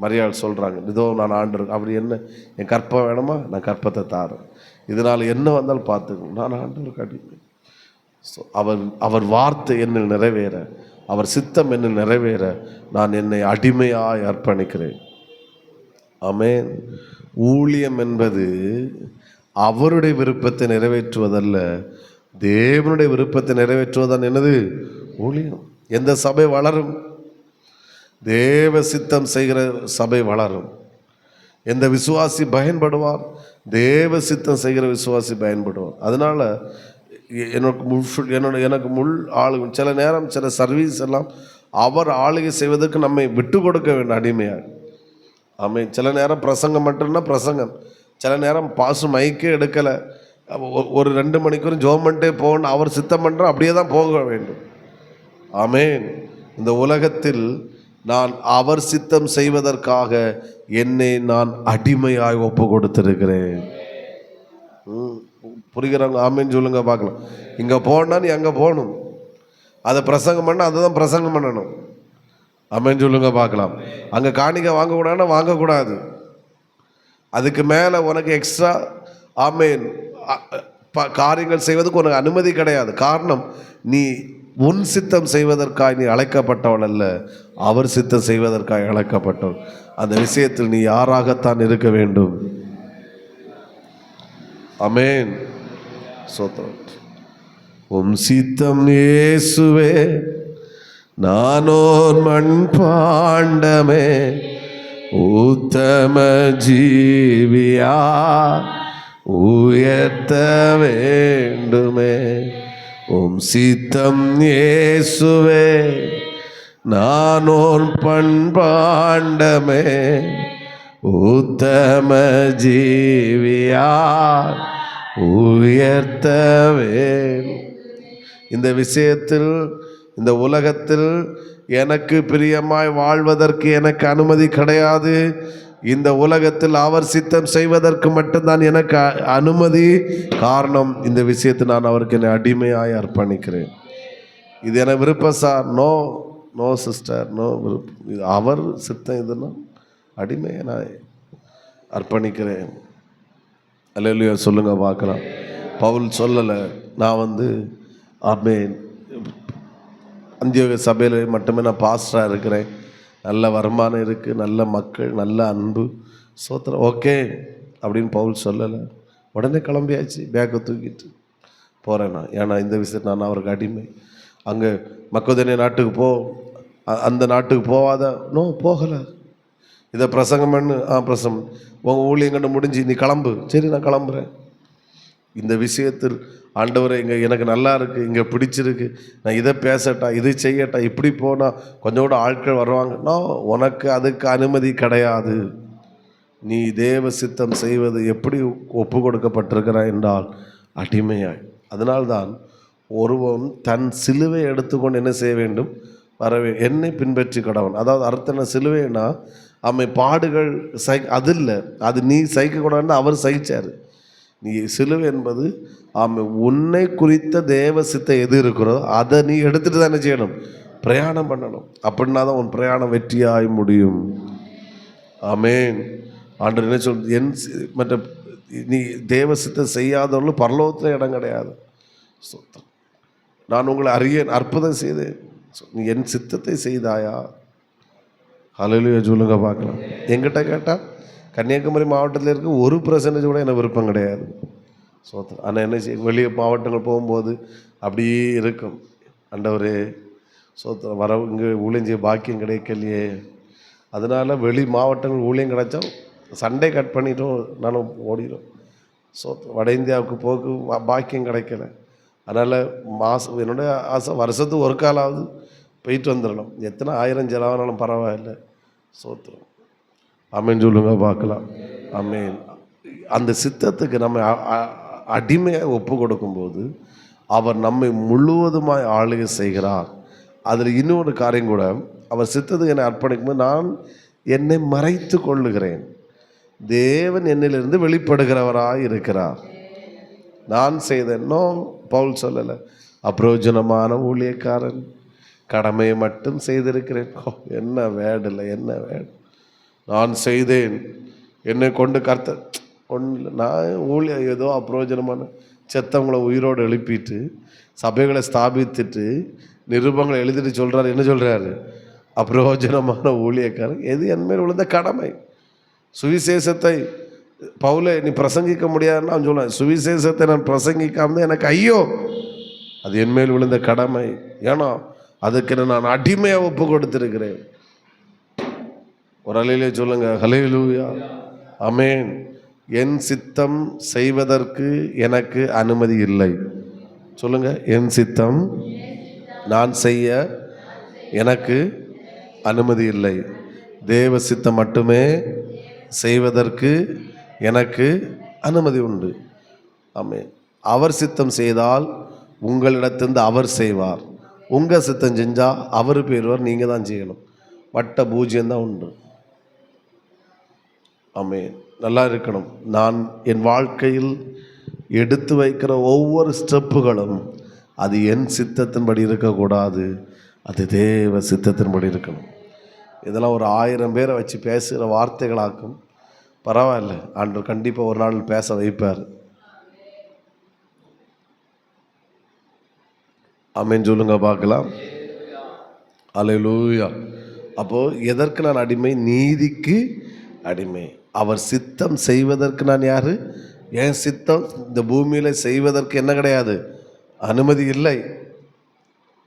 மரியாள் சொல்கிறாங்க, இதோ நான் ஆண்டு, அப்படி என்ன என் கற்பம் வேணுமா, நான் கற்பத்தை தாரேன், இதனால் என்ன வந்தாலும் பார்த்துக்கணும், நான் ஆண்டவருக்கு அடிமை. ஸோ அவர் வார்த்தை என்னில் நிறைவேற, அவர் சித்தம் என்னில் நிறைவேற நான் என்னை அடிமையாய் அர்ப்பணிக்கிறேன். ஆமென். ஊழியம் என்பது அவருடைய விருப்பத்தை நிறைவேற்றுவதல்ல, தேவனுடைய விருப்பத்தை நிறைவேற்றுவதான் என்னது ஊழியம். எந்த சபை வளரும்? தேவ சித்தம் செய்கிற சபை வளரும். எந்த விசுவாசி பயன்படுவார்? தேவ சித்தம் செய்கிற விசுவாசி பயன்படுவார். அதனால் எனக்கு முள் ஆளுங்க சில நேரம் சில சர்வீஸ் எல்லாம் அவர் ஆளுகை செய்வதற்கு நம்மை விட்டு கொடுக்க வேண்டும் அடிமையாக. ஆமாம். சில நேரம் பிரசங்கம் மட்டும்னா பிரசங்கம், சில நேரம் பாசு மைக்கே எடுக்கலை, ஒரு 2 மணிக்கூர் ஜோமெண்ட்டே போகணும், அவர் சித்தம் பண்ணுற அப்படியே தான் போக வேண்டும். ஆமேன். இந்த உலகத்தில் நான் அவர் சித்தம் செய்வதற்காக என்னை நான் அடிமையாய் ஒப்பு கொடுத்திருக்கிறேன். புரிகிறாங்க? ஆமேன்னு சொல்லுங்க பார்க்கலாம். இங்கே போனா நீ அங்கே போகணும், அதை பிரசங்கம் பண்ண அதை தான் பிரசங்கம் பண்ணணும். ஆமேன்னு சொல்லுங்க பார்க்கலாம். அங்கே காணிக்க வாங்கக்கூடாதுன்னா வாங்கக்கூடாது. அதுக்கு மேலே உனக்கு எக்ஸ்ட்ரா ஆமேன் காரியங்கள் செய்வதற்கு உனக்கு அனுமதி கிடையாது. காரணம், நீ உன் சித்தம் செய்வதற்காக நீ அழைக்கப்பட்டவள் அல்ல, அவர் சித்தம் செய்வதற்காக அழைக்கப்பட்டவள். அந்த விஷயத்தில் நீ யாராகத்தான் இருக்க வேண்டும். ஆமென். சோத்திரம். உம் சித்தம் இயேசுவே, நானோர் மண் பாண்டமே, உத்தம ஜீவியா உயர்த்த வேண்டுமே. உம் சித்தம் இயேசுவே, நானோர் பண்பாண்டமே, உத்தம ஜீவியா உயர்த்தவே. இந்த விஷயத்தில் இந்த உலகத்தில் எனக்கு பிரியமாய் வாழ்வதற்கு எனக்கு அனுமதி கிடையாது. இந்த உலகத்தில் அவர் சித்தம் செய்வதற்கு மட்டும்தான் எனக்கு அனுமதி. காரணம், இந்த விஷயத்தை நான் அவருக்கு என்னை அடிமையாய் அர்ப்பணிக்கிறேன். இது என விருப்பம் sir? No no sister, no விருப்பம். இது அவர் சித்தம், இதுன்னா அடிமையை நான் அர்ப்பணிக்கிறேன். அல்லேலூயா சொல்லுங்க பார்க்கலாம். பவுல் சொல்லலை, நான் ஆமென் அந்தியோகிய சபையில் மட்டுமே நான் பாஸ்டராக இருக்கிறேன், நல்ல வருமானம் இருக்குது, நல்ல மக்கள், நல்ல அன்பு, சோத்திரம், ஓகே அப்படின்னு பவுல் சொல்லலை. உடனே கிளம்பியாச்சு, பேக்கை தூக்கிட்டு போகிறேன் நான். ஏன்னா இந்த விஷயத்தை நான் அவருக்கு அடிமை. அங்கே மக்கோதேனியா நாட்டுக்கு அந்த நாட்டுக்கு போகாத, நோ போகலை. இதை பிரசங்கம் பண்ணு, பிரசங்கம், உங்கள் ஊழியம் கண்டு முடிஞ்சு நீ கிளம்பு. சரி நான் கிளம்புறேன். இந்த விஷயத்தில் ஆண்டவரை இங்கே எனக்கு நல்லா இருக்குது, இங்கே பிடிச்சிருக்கு, நான் இதை பேசட்டா, இதை செய்யட்டா, இப்படி போனால் கொஞ்சம் கூட ஆட்கள் வருவாங்க. நான் உனக்கு அதுக்கு அனுமதி கிடையாது. நீ தேவ சித்தம் செய்வது எப்படி ஒப்பு கொடுக்கப்பட்டிருக்கிறாய் என்றால் அடிமையாய். அதனால்தான் ஒருவன் தன் சிலுவை எடுத்துக்கொண்டு என்ன செய்ய வேண்டும்? என்னை பின்பற்றி கடவன். அதாவது அர்த்தம் சிலுவைன்னா அம்மை பாடுகள் அது இல்லை, அது நீ சகிக்கக்கூடாதுன்னு அவர் சகிச்சார். நீ சிலுவை என்பது உன்னை குறித்த தேவ சித்தை எது இருக்கிறோ அதை நீ எடுத்துகிட்டு தான் என்ன செய்யணும்? பிரயாணம் பண்ணணும். அப்படின்னா தான் உன் பிரயாணம் வெற்றியாய் முடியும். ஆமென். ஆண்டவர் என்ன சொல், மற்ற நீ தேவ சித்தை செய்யாதவர்களும் பரலோகத்தில் இடம் கிடையாது. நான் உங்களை அறியேன், அற்புதம் செய்தேன், நீ என் சித்தத்தை செய்தாயா? ஹல்லேலூயா சொல்லுங்க பார்க்கலாம். என்கிட்ட கேட்டால் கன்னியாகுமரி மாவட்டத்தில் இருக்க 1% கூட எனக்கு விருப்பம் கிடையாது. சோத்திரம். ஆனால் என்ன செய்ய, வெளியே மாவட்டங்கள் போகும்போது அப்படியே இருக்கும். ஆண்டவரே சோத்திரம், வர இங்கே ஊழியம் செய்ய பாக்கியம் கிடைக்கலையே. அதனால் வெளி மாவட்டங்கள் ஊழியம் கிடைச்சா சண்டே கட் பண்ணிட்டோம், நானும் ஓடிடும். வட இந்தியாவுக்கு போக்கு பாக்கியம் கிடைக்கல. அதனால் என்னுடைய ஆசை வருஷத்துக்கு ஒரு காலாவது போயிட்டு வந்துடணும். எத்தனை 1000 செலவானாலும் பரவாயில்லை. சோத்திரம். ஆமேன் சொல்லுங்க பார்க்கலாம். ஆமேன். அந்த சித்தத்துக்கு நம்ம அடிமையாக ஒப்பு கொடுக்கும்போது அவர் நம்மை முழுவதுமாய் ஆளுகை செய்கிறார். அதில் இன்னொரு காரியம் கூட, அவர் சித்தத்துக்கு என்னை அர்ப்பணிக்கும்போது நான் என்னை மறைத்து கொள்ளுகிறேன். தேவன் என்னிலிருந்து வெளிப்படுகிறவராய் இருக்கிறார். நான் செய்தேன்னோ பவுல் சொல்லலை, அப்பிரோஜனமான ஊழியக்காரன், கடமையை மட்டும் செய்திருக்கிறேன். என்ன வேடில்லை, என்ன வேடு. நான் செய்தேன், என்னை கொண்டு கர்த்தர் ஒன்றும் இல்லை. நான் ஊழியம் ஏதோ அப்பிரோஜனமான செத்தவங்களை உயிரோடு எழுப்பிட்டு சபைகளை ஸ்தாபித்துட்டு நிருபங்களை எழுதிட்டு சொல்கிறாரு. என்ன சொல்கிறாரு? அப்பிரோஜனமான ஊழியக்காரன். எது என் மேல் விழுந்த கடமை. சுவிசேஷத்தை பவுலை நீ பிரசங்கிக்க முடியாதுன்னு அவன் சொல்லுவான். சுவிசேஷத்தை நான் பிரசங்கிக்காம எனக்கு ஐயோ, அது என் மேல் விழுந்த கடமை. ஏன்னா அதுக்கு நான் அடிமையாக ஒப்பு கொடுத்திருக்கிறேன். ஒரு அலையிலே சொல்லுங்க ஹல்லேலூயா. ஆமென். என் சித்தம் செய்வதற்கு எனக்கு அனுமதி இல்லை. சொல்லுங்க, என் சித்தம் நான் செய்ய எனக்கு அனுமதி இல்லை. தேவ சித்தம் மட்டுமே செய்வதற்கு எனக்கு அனுமதி உண்டு. ஆமென். அவர் சித்தம் செய்தால் உங்களிடத்திலிருந்து அவர் செய்வார். உங்கள் சித்தம் செஞ்சால் அவர் போயிடுவார், நீங்கள் தான் செய்யணும். வட்ட பூஜ்யம்தான் உண்டு. ஆமென். நல்லா இருக்கணும். நான் என் வாழ்க்கையில் எடுத்து வைக்கிற ஒவ்வொரு ஸ்டெப்புகளும் அது என் சித்தத்தின்படி இருக்கக்கூடாது, அது தேவ சித்தத்தின்படி இருக்கணும். இதெல்லாம் ஒரு 1000 பேரை வச்சு பேசுகிற வார்த்தைகளாக்கும். பரவாயில்ல, ஆண்டவர் கண்டிப்பாக ஒரு நாள் பேச வைப்பார். ஆமென் சொல்லுங்க பார்க்கலாம். அல்லேலூயா. அப்போது எதற்கு நான் அடிமை? நீதிக்கு அடிமை. அவர் சித்தம் செய்வதற்கு நான் யார்? என் சித்தம் இந்த பூமியில் செய்வதற்கு என்ன கிடையாது, அனுமதி இல்லை.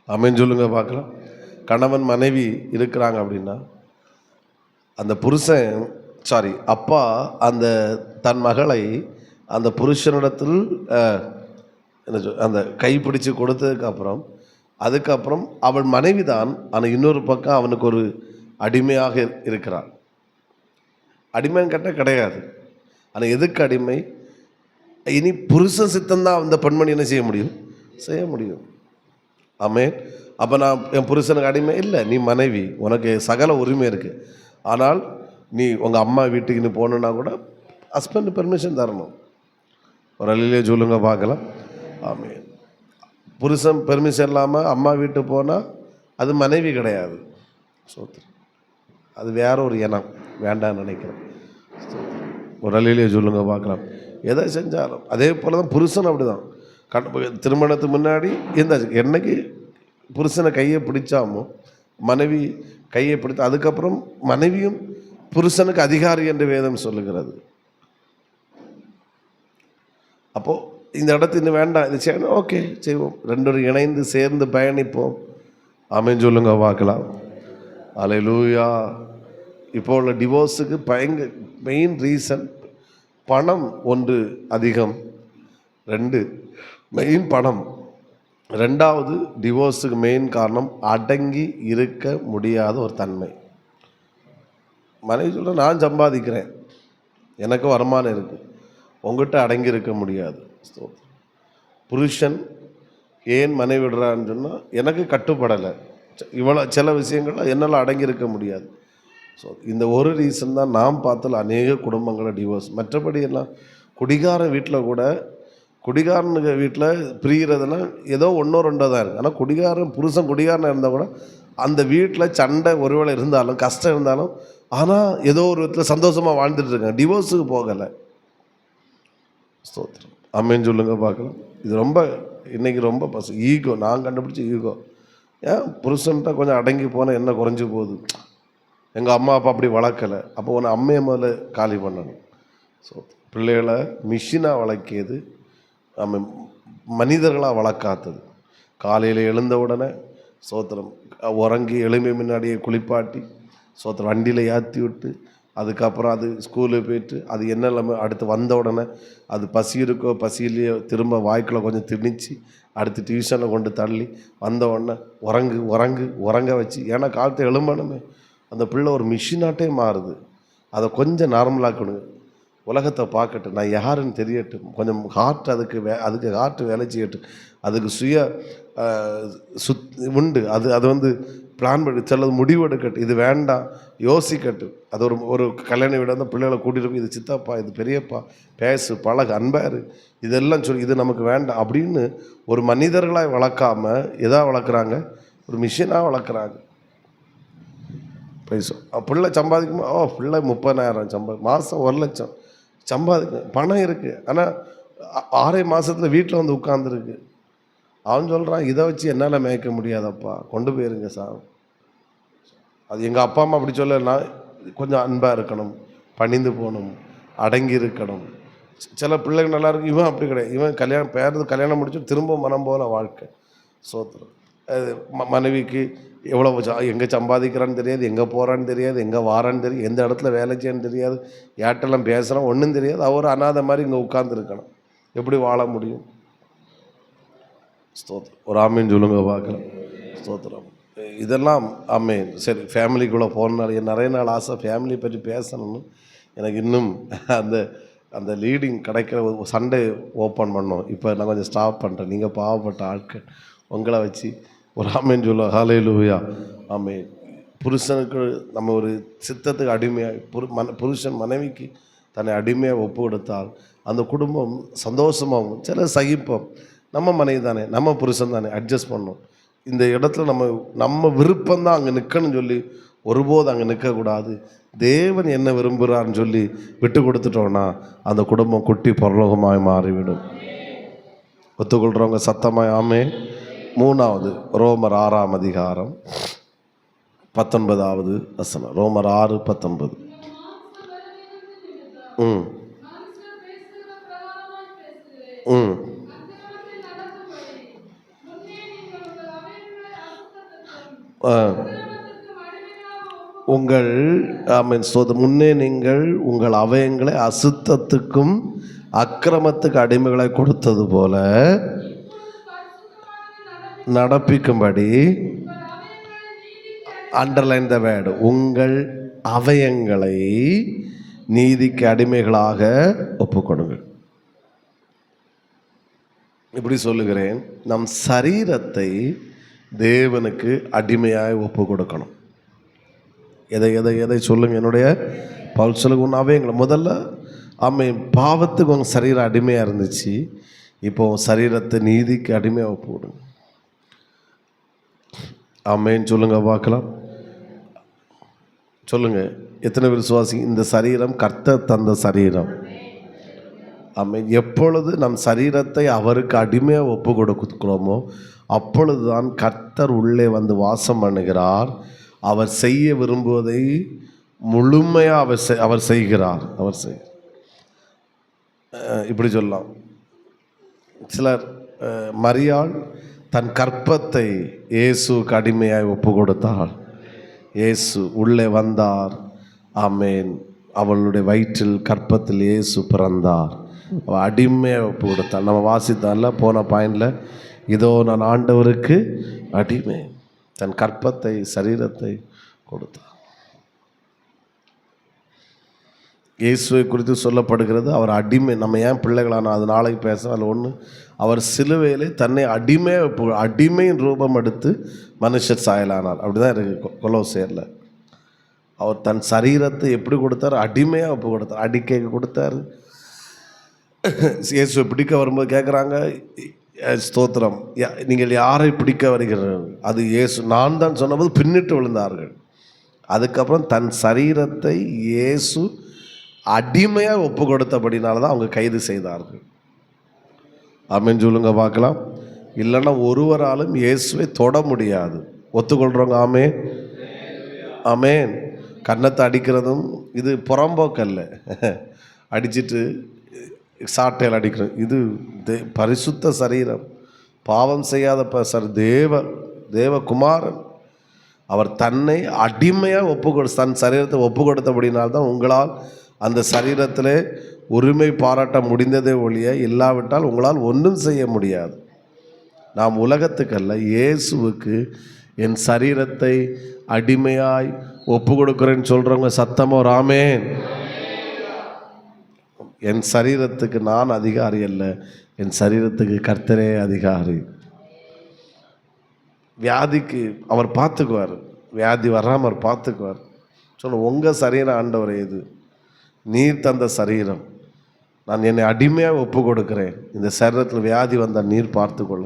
ஆமென் சொல்லுங்க பார்க்கலாம். கணவன் மனைவி இருக்கிறாங்க அப்படின்னா அந்த புருஷன் அப்பா அந்த தன் மகளை அந்த புருஷனிடத்தில் அந்த கைப்பிடிச்சு கொடுத்ததுக்கப்புறம் அதுக்கப்புறம் அவள் மனைவி தான். ஆனால் இன்னொரு பக்கம் அவனுக்கு ஒரு அடிமையாக இருக்கிறான். அடிமைன்னு கேட்டால் கிடையாது. ஆனால் எதுக்கு அடிமை? இனி புருஷன் சித்தம்தான் அந்த பெண்மணி என்ன செய்ய முடியும்? செய்ய முடியும். ஆமென். அப்போ நான் என் புருஷனுக்கு அடிமை இல்லை, நீ மனைவி, உனக்கு சகல உரிமை இருக்குது. ஆனால் நீ உங்கள் அம்மா வீட்டுக்கு நீ போகணுன்னா கூட ஹஸ்பண்ட் பெர்மிஷன் தரணும். ஒரு அழிலே சொல்லுங்க பார்க்கலாம். ஆமென். புருஷன் பெர்மிஷன் இல்லாமல் அம்மா வீட்டுக்கு போனால் அது மனைவி கிடையாது. அது வேற ஒரு இனம், வேண்டான்னு நினைக்கிறேன். ஒரு அழிலே சொல்லுங்க பார்க்கலாம். எதை செஞ்சாலும் அதே போல் தான் புருஷன் அப்படி தான். திருமணத்துக்கு முன்னாடி இருந்தாச்சு. என்னைக்கு புருஷனை கையை பிடிச்சாமோ மனைவி கையை பிடித்த அதுக்கப்புறம் மனைவியும் புருஷனுக்கு அதிகாரி என்று வேதம் சொல்லுகிறது. அப்போது இந்த இடத்து இன்னும் வேண்டாம், இது செய்யணும், ஓகே செய்வோம், ரெண்டு இணைந்து சேர்ந்து பயணிப்போம். ஆமென் சொல்லுங்க பார்க்கலாம். அல்லேலூயா. இப்போ உள்ள டிவோர்ஸுக்கு மெயின் ரீசன் பணம். ஒன்று அதிகம், 2 மெயின் பணம். 2வது டிவோர்ஸுக்கு மெயின் காரணம் அடங்கி இருக்க முடியாத ஒரு தன்மை. மனைவி சொல்ல, நான் சம்பாதிக்கிறேன், எனக்கு வருமானம் இருக்குது, உங்கள்கிட்ட அடங்கி இருக்க முடியாது. புருஷன் ஏன் மனைவி விடுறான்னு சொன்னால், எனக்கு கட்டுப்படலை, இவ்வளோ சில விஷயங்கள்லாம் என்னால் அடங்கி இருக்க முடியாது. ஸோ இந்த ஒரு ரீசன் தான் நாம் பார்த்தால் அநேக குடும்பங்களை டிவோர்ஸ். மற்றபடி எல்லாம் குடிகாரன் வீட்டில் கூட, குடிகாரனுக்கு வீட்டில் பிரிகிறதுனா ஏதோ 1-2 தான் இருக்குது. ஆனால் புருஷன் குடிகாரனாக இருந்தால் கூட அந்த வீட்டில் சண்டை ஒருவேளை இருந்தாலும் கஷ்டம் இருந்தாலும் ஆனால் ஏதோ ஒரு விதத்தில் சந்தோஷமாக வாழ்ந்துட்டுருக்காங்க, டிவோர்ஸுக்கு போகலை. ஸ்தோத்திரம். ஆமென் சொல்லுங்க பார்க்கலாம். இது ரொம்ப இன்றைக்கி ரொம்ப ஈகோ, நான் கண்டுபிடிச்ச ஈகோ. ஏன் புருஷன்ட்ட கொஞ்சம் அடங்கி போனால் என்ன குறைஞ்சி போகுது? எங்கள் அம்மா அப்பா அப்படி வளர்க்கலை, அப்போ உன்னை அம்மையை முதல்ல காலி பண்ணணும். ஸோ பிள்ளைகளை மிஷினாக வளர்க்கியது, நம்ம மனிதர்களாக வளர்க்காத்தது. காலையில் எழுந்த உடனே சோத்திரம் உறங்கி எளிமை முன்னாடியே குளிப்பாட்டி சோத்திரம் வண்டியில் ஏற்றி விட்டு, அதுக்கப்புறம் அது ஸ்கூலுக்கு போயிட்டு அது என்ன இல்லாமல் அடுத்து வந்த உடனே அது பசி இருக்கோ பசியிலையோ திரும்ப வாய்க்குள்ளே கொஞ்சம் திணிச்சு அடுத்து டியூஷனை கொண்டு தள்ளி வந்த உடனே உறங்க வச்சு, ஏன்னா காலத்தை எழும்பணுமே. அந்த பிள்ளை ஒரு மிஷினாட்டே மாறுது. அதை கொஞ்சம் நார்மலாக்கணும். உலகத்தை பார்க்கட்டும், நான் யாருன்னு தெரியட்டும், கொஞ்சம் ஹார்ட் அதுக்கு ஹார்ட் வேலை செய்யட்டும், அதுக்கு சுய உண்டு. அது வந்து பிளான் பண்ணி சிலது முடிவெடுக்கட்டும், இது வேண்டாம் யோசிக்கட்டும். அது ஒரு கல்யாண வீடு வந்து பிள்ளைகளை கூட்டிகிட்டு போய் இது சித்தப்பா இது பெரியப்பா பேசு பழகு அன்பாரு இதெல்லாம் சொல்லி இது நமக்கு வேண்டாம் அப்படின்னு ஒரு மனிதர்களாக வளர்க்காமல் எதாக வளர்க்குறாங்க? ஒரு மிஷினாக வளர்க்குறாங்க. பிள்ளை சம்பாதிக்குமா? பிள்ளை 30,000 மாதம் 1,00,000 சம்பாதிக்கும், பணம் இருக்குது. ஆனால் 6 மாதத்தில் வீட்டில் வந்து உட்காந்துருக்கு. அவன் சொல்கிறான், இதை வச்சு என்னால் மேய்க்க முடியாதப்பா, கொண்டு போயிருங்க சார். அது எங்கள் அப்பா அம்மா அப்படி சொல்லலைன்னா கொஞ்சம் அன்பாக இருக்கணும், பணிந்து போகணும், அடங்கி இருக்கணும். சில பிள்ளைகள் நல்லா இருக்கும். இவன் அப்படி கிடையாது. இவன் கல்யாணம் முடிச்சு திரும்ப மனம் போல வாழ்க்கை. சோத்திரம். மனைவிக்கு எவ்வளோ எங்கே சம்பாதிக்கிறான்னு தெரியாது, எங்கே போகிறான்னு தெரியாது, எங்கே வாரான்னு தெரியாது, எந்த இடத்துல வேலை செய்யன்னு தெரியாது, யார்ட்டெல்லாம் பேசுகிறான் ஒன்றும் தெரியாது. அவர் அனாதை மாதிரி இங்கே உட்கார்ந்துருக்கணும். எப்படி வாழ முடியும்? ஸ்தோத்திரம். ஒரு ஆமீன் சொல்லுங்க பார்க்கலாம். ஸ்தோத்திரம். இதெல்லாம் ஆமீன். சரி, ஃபேமிலிக்குள்ளே போனால நிறைய நாள் ஆசை ஃபேமிலி பற்றி பேசணும்னு. எனக்கு இன்னும் அந்த லீடிங் கிடைக்கிற சண்டே ஓப்பன் பண்ணோம். இப்போ நான் கொஞ்சம் ஸ்டாப் பண்ணுறேன். நீங்கள் பாவப்பட்ட ஆட்கள், உங்களை வச்சு ஒரு ஆமீன் சொல்ல. ஹல்லேலூயா. ஆமீன். புருஷனுக்கு நம்ம ஒரு சித்தத்துக்கு அடிமையாக புருஷன் மனைவிக்கு தன்னை அடிமையாக ஒப்பு கொடுத்தால் அந்த குடும்பம் சந்தோஷமாகும். சில சகிப்போம், நம்ம மனைவி தானே, நம்ம புருஷன் தானே, அட்ஜஸ்ட் பண்ணோம். இந்த இடத்துல நம்ம விருப்பம்தான் அங்கே நிற்கணும்னு சொல்லி ஒருபோது அங்கே நிற்கக்கூடாது. தேவன் என்ன விரும்புகிறான்னு சொல்லி விட்டு கொடுத்துட்டோன்னா அந்த குடும்பம் குட்டி பரலோகமாய் மாறிவிடும். ஒத்துக்கொள்கிறவங்க சத்தமாய் ஆமே. 3வது ரோமர் 6ஆம் அதிகாரம் 19வது வசனம். ரோமர் 6:19. முன்னே நீங்கள் உங்கள் அவயங்களை அசுத்தத்துக்கும் அக்கிரமத்துக்கு அடிமைகளை கொடுத்தது போல நடப்பிக்கும்படி, அண்டர்லைன் த வேர்டு, உங்கள் அவயங்களை நீதிக்கு அடிமைகளாக ஒப்புக்கொடுங்கள். இப்படி சொல்லுகிறேன், நம் சரீரத்தை தேவனுக்கு அடிமையாக ஒப்பு கொடுக்கணும். எதை சொல்லுங்க? என்னுடைய பவுல் சொல்லுங்க, உன் அவயங்களை முதல்ல பாவத்துக்கு உங்கள் சரீரம் அடிமையாக இருந்துச்சு, இப்போ சரீரத்தை நீதிக்கு அடிமையாக ஒப்பு கொடுங்க. ஆமேன்னு சொல்லுங்க பார்க்கலாம். சொல்லுங்க, எத்தனை விசுவாசி? இந்த சரீரம் கர்த்தர் தந்த சரீரம். ஆமேன். எப்பொழுது நம் சரீரத்தை அவருக்கு அடிமையாக ஒப்பு கொடுக்கிறோமோ அப்பொழுதுதான் கர்த்தர் உள்ளே வந்து வாசம் பண்ணுகிறார். அவர் செய்ய விரும்புவதை முழுமையாக அவர் செய்கிறார். இப்படி சொல்லலாம். சிலர் மரியாள் தன் கற்பத்தை இயேசுக்கு அடிமையாய் ஒப்பு கொடுத்தாள். இயேசு உள்ளே வந்தார். ஆமேன். அவளுடைய வயிற்றில் கற்பத்தில் இயேசு பிறந்தார். அவள் அடிமையாக ஒப்பு கொடுத்தாள். நம்ம வாசித்தால போன பாயிண்டில், இதோ நான் ஆண்டவருக்கு அடிமை. தன் கற்பத்தை சரீரத்தை கொடுத்தார். இயேசுவை குறித்து சொல்லப்படுகிறது, அவர் அடிமை. நம்ம ஏன் பிள்ளைகளான அது நாளைக்கு பேசுகிறோம். அதில் ஒன்று, அவர் சிலுவையிலே தன்னை அடிமையின் ரூபம் எடுத்து மனுஷர் சாயலானார். அப்படி தான் இருக்குது கொலோசையரில். அவர் தன் சரீரத்தை எப்படி கொடுத்தார்? அடிமையாக ஒப்பு கொடுத்தார். அடிக்க கொடுத்தார். இயேசுவை பிடிக்க வரும்போது கேட்குறாங்க, ஸ்தோத்திரம், நீங்கள் யாரை பிடிக்க வருகிறீர்கள்? அது இயேசு நான் தான் சொன்னபோது பின்னிட்டு விழுந்தார்கள். அதுக்கப்புறம் தன் சரீரத்தை இயேசு அடிமையாக ஒப்பு கொடுத்தபடினால தான் அவங்க கைது செய்தார்கள். ஆமென் சொல்லுங்க பார்க்கலாம். இல்லைன்னா ஒருவராலும் இயேசுவை தொட முடியாது. ஒத்துக்கொள்கிறவங்க ஆமே ஆமேன். கன்னத்தை அடிக்கிறதும் இது புறம்போக்கல்ல, அடிச்சிட்டு சாட்டையில் அடிக்கிறது. இது பரிசுத்த சரீரம், பாவம் செய்யாத தேவகுமாரன். அவர் தன்னை அடிமையாக தன் சரீரத்தை ஒப்பு கொடுத்தபடினால்தான் உங்களால் அந்த சரீரத்திலே உரிமை பாராட்ட முடிந்ததே ஒழிய, இல்லாவிட்டால் உங்களால் ஒன்றும் செய்ய முடியாது. நாம் உலகத்துக்கல்ல, இயேசுவுக்கு என் சரீரத்தை அடிமையாய் ஒப்பு கொடுக்குறேன்னு சொல்கிறவங்க சத்தமோ ராமேன். என் சரீரத்துக்கு நான் அதிகாரி அல்ல, என் சரீரத்துக்கு கர்த்தரே அதிகாரி. வியாதிக்கு அவர் பார்த்துக்குவார், வியாதி வராமல் அவர் பார்த்துக்குவார். சொல்ல உங்கள் சரீரம் ஆண்டவரே, இது நீர் தந்த சரீரம், நான் என்னை அடிமையாக ஒப்பு கொடுக்குறேன். இந்த சரீரத்தில் வியாதி வந்தால் நீர் பார்த்துக்கொள்ள.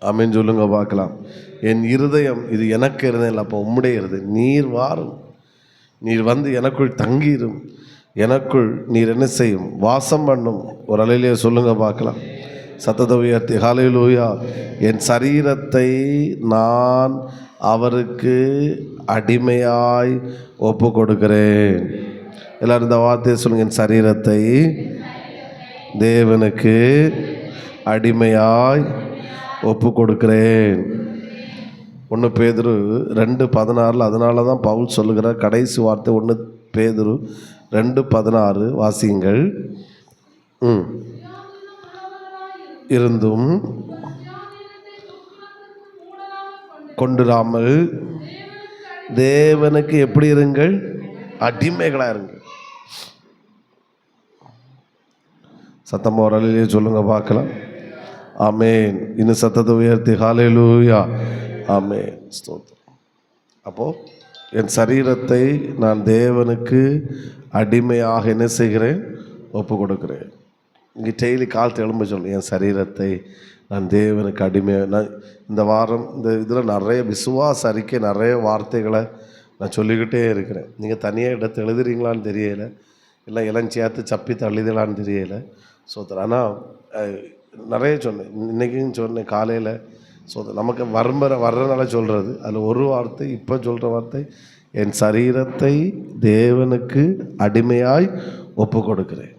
ஆமேன்னு சொல்லுங்க பார்க்கலாம். என் இருதயம் இது எனக்கு இருந்தேன் இல்லை, அப்போ உம்முடைய இருதயம். நீர் வாரும், நீர் வந்து எனக்குள் தங்கிரும், எனக்குள் நீர் என்ன செய்யும், வாசம் பண்ணும். ஒரு அலையிலேயே சொல்லுங்க பார்க்கலாம், சத்தத்தை உயர்த்தி ஹல்லேலூயா. என் சரீரத்தை நான் அவருக்கு அடிமையாய் ஒப்பு கொடுக்கிறேன். எல்லாரும் இந்த வார்த்தையை சொல்லுங்க, என் சரீரத்தை தேவனுக்கு அடிமையாய் ஒப்பு கொடுக்கிறேன். 1 பேதுரு 2:16. அதனால தான் பவுல் சொல்லுகிறார் கடைசி வார்த்தை. 1 பேதுரு 2:16 வாசியுங்கள். இருந்தும் கொண்டுராமல் தேவனுக்கு எப்படி இருங்கள், அடிமைகளாக இருங்கள். சத்தமாக ஒரு அலையிலே சொல்லுங்க பார்க்கலாம். ஆமேன். இன்னும் சத்தத்தை உயர்த்தி ஹல்லேலூயா. ஆமேன், ஸ்தோத்திரம். அப்போது என் சரீரத்தை நான் தேவனுக்கு அடிமையாக என்ன செய்கிறேன், ஒப்பு கொடுக்கிறேன். இங்கே டெய்லி காலத்தை எழும்ப சொல்லணும், என் சரீரத்தை நான் தேவனுக்கு அடிமையாக. நான் இந்த வாரம் இந்த இதில் நிறைய விசுவாச அறிக்கை, நிறைய வார்த்தைகளை நான் சொல்லிக்கிட்டே இருக்கிறேன். நீங்கள் தனியாக இடத்து எழுதுறீங்களான்னு தெரியலை, இல்லை இளஞ்சியாத்து சப்பி தள்ளுதலான்னு தெரியலை. ஸ்தோத்திரம். ஆனால் நிறைய சொன்னேன், இன்றைக்கும் சொன்னேன் காலையில். ஸோ நமக்கு வர்றனால சொல்கிறது. அதில் ஒரு வார்த்தை, இப்போ சொல்கிற வார்த்தை, என் சரீரத்தை தேவனுக்கு அடிமையாய் ஒப்பு கொடுக்கிறேன்.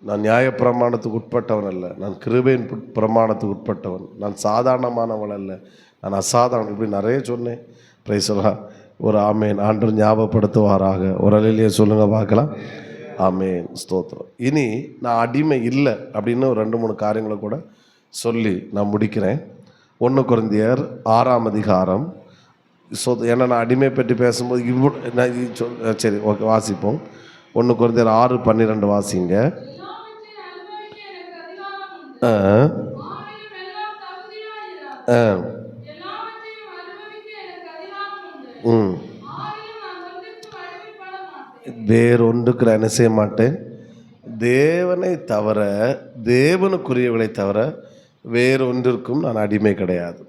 நான் நியாய பிரமாணத்துக்கு உட்பட்டவன் அல்ல, நான் கிருபையின் பிரமாணத்துக்கு உட்பட்டவன். நான் சாதாரணமானவன் அல்ல, நான் அசாதாரணம். இப்படி நிறைய சொன்னேன். பிரைஸலா. ஒரு ஆமேன். ஆண்டவர் ஞாபகப்படுத்துவாராக. ஒரு அலையிலேயே சொல்லுங்கள் பார்க்கலாம். ஆமேன், ஸ்தோத்திரம். இனி நான் அடிமை இல்லை அப்படின்னு ஒரு 2-3 காரியங்களை கூட சொல்லி நான் முடிக்கிறேன். 1 கொரிந்தியர் 6ஆம் அதிகாரம். ஏன்னா நான் அடிமை பற்றி பேசும்போது சரி ஓகே வாசிப்போம். 1 கொரிந்தியர் 6:12 வாசிங்க. வேறொன்றுக்கு நான் என்ன செய்ய மாட்டேன், தேவனை தவிர, தேவனுக்குரியவர்களை தவிர வேறொன்றிற்கும் நான் அடிமை கிடையாது.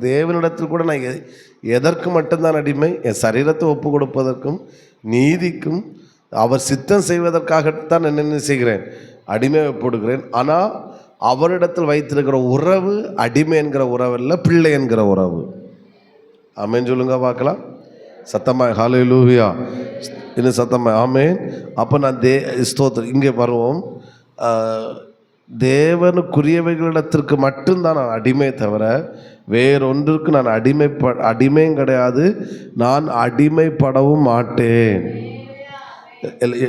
தேவனிடத்தில் கூட நான் எதற்கு மட்டும்தான் அடிமை, என் சரீரத்தை ஒப்பு கொடுப்பதற்கும் நீதிக்கும் அவர் சித்தம் செய்வதற்காகத்தான் என்ன செய்கிறேன், அடிமை ஒப்புடுகிறேன். ஆனால் அவரிடத்தில் வைத்திருக்கிற உறவு அடிமை என்கிற உறவு இல்லை, பிள்ளை என்கிற உறவு. ஆமேன் சொல்லுங்க பார்க்கலாம். சத்தமாய் ஹல்லேலூயா. இன்னும் சத்தமாய் ஆமேன். அப்போ நான் ஸ்தோத்திரம். இங்கே வருவோம். தேவனுக்குரியவைகளிடத்திற்கு மட்டும்தான் நான் அடிமை தவிர வேறொன்றுக்கு நான் அடிமையும் கிடையாது, நான் அடிமைப்படவும் மாட்டேன்.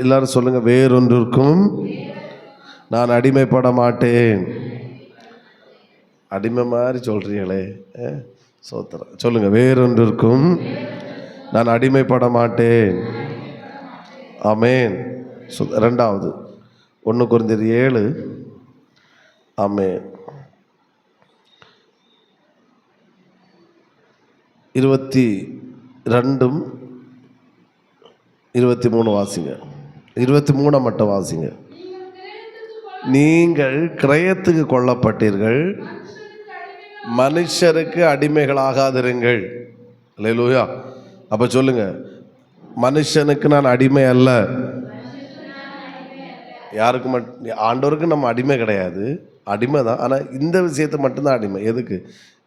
எல்லாரும் சொல்லுங்க, வேறொன்றிற்கும் நான் அடிமைப்பட மாட்டேன். அடிமை மாதிரி சொல்றீங்களே, சோத்திரம். சொல்லுங்க, வேறொன்றிற்கும் நான் அடிமைப்பட மாட்டேன். ஆமேன். 2வது 1 கொரிந்தியர் 7. ஆமேன். 22 23 வாசிங்க. 23 மட்டும் வாசிங்க. நீங்கள் கிரயத்துக்கு கொள்ளப்பட்டீர்கள், மனுஷருக்கு அடிமைகளாகாதிருங்கள். அல்லேலூயா. அப்போ சொல்லுங்க, மனுஷனுக்கு நான் அடிமை அல்ல, யாருக்கு ஆண்டவருக்கு நம்ம அடிமை கிடையாது, அடிமை தான். ஆனால் இந்த விஷயத்தை மட்டும்தான் அடிமை. எதுக்கு?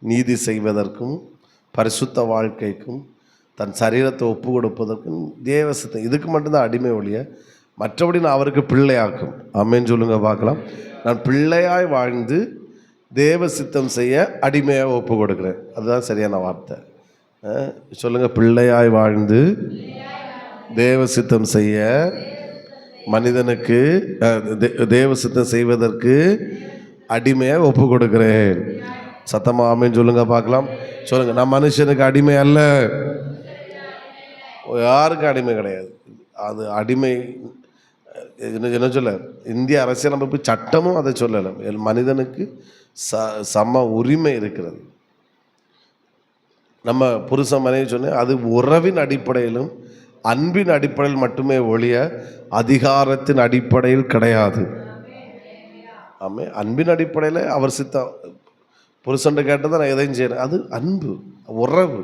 நீதி செய்வதற்கும் பரிசுத்த வாழ்க்கைக்கும் தன் சரீரத்தை ஒப்பு கொடுப்பதற்கும் தேவசத்தை, இதுக்கு மட்டும்தான் அடிமை ஒழிய மற்றபடி நான் அவருக்கு பிள்ளையாக்கும். ஆமென் சொல்லுங்க பார்க்கலாம். நான் பிள்ளையாய் வாழ்ந்து தேவ சித்தம் செய்ய அடிமையாக ஒப்பு கொடுக்குறேன். அதுதான் சரியான வார்த்தை. சொல்லுங்கள், பிள்ளையாய் வாழ்ந்து தேவ சித்தம் செய்ய மனிதனுக்கு தேவ சித்தம் செய்வதற்கு அடிமையாக ஒப்பு கொடுக்கிறேன். சத்தமா ஆமென் சொல்லுங்க பார்க்கலாம். சொல்லுங்க, நான் மனுஷனுக்கு அடிமை அல்ல, யாருக்கும் அடிமை கிடையாது. அது அடிமை என்ன சொல்ல, இந்திய அரசியலமைப்பு சட்டமும் அதை சொல்லலை. மனிதனுக்கு சம உரிமை இருக்கிறது. நம்ம புருஷன் மனைவி சொன்ன அது உறவின் அடிப்படையிலும் அன்பின் அடிப்படையில் மட்டுமே ஒழிய அதிகாரத்தின் அடிப்படையில் கிடையாது. ஆமே, அன்பின் அடிப்படையில் அவர் சித்தம் புருஷன் கேட்டதை நான் எதையும் செய்கிறேன், அது அன்பு உறவு.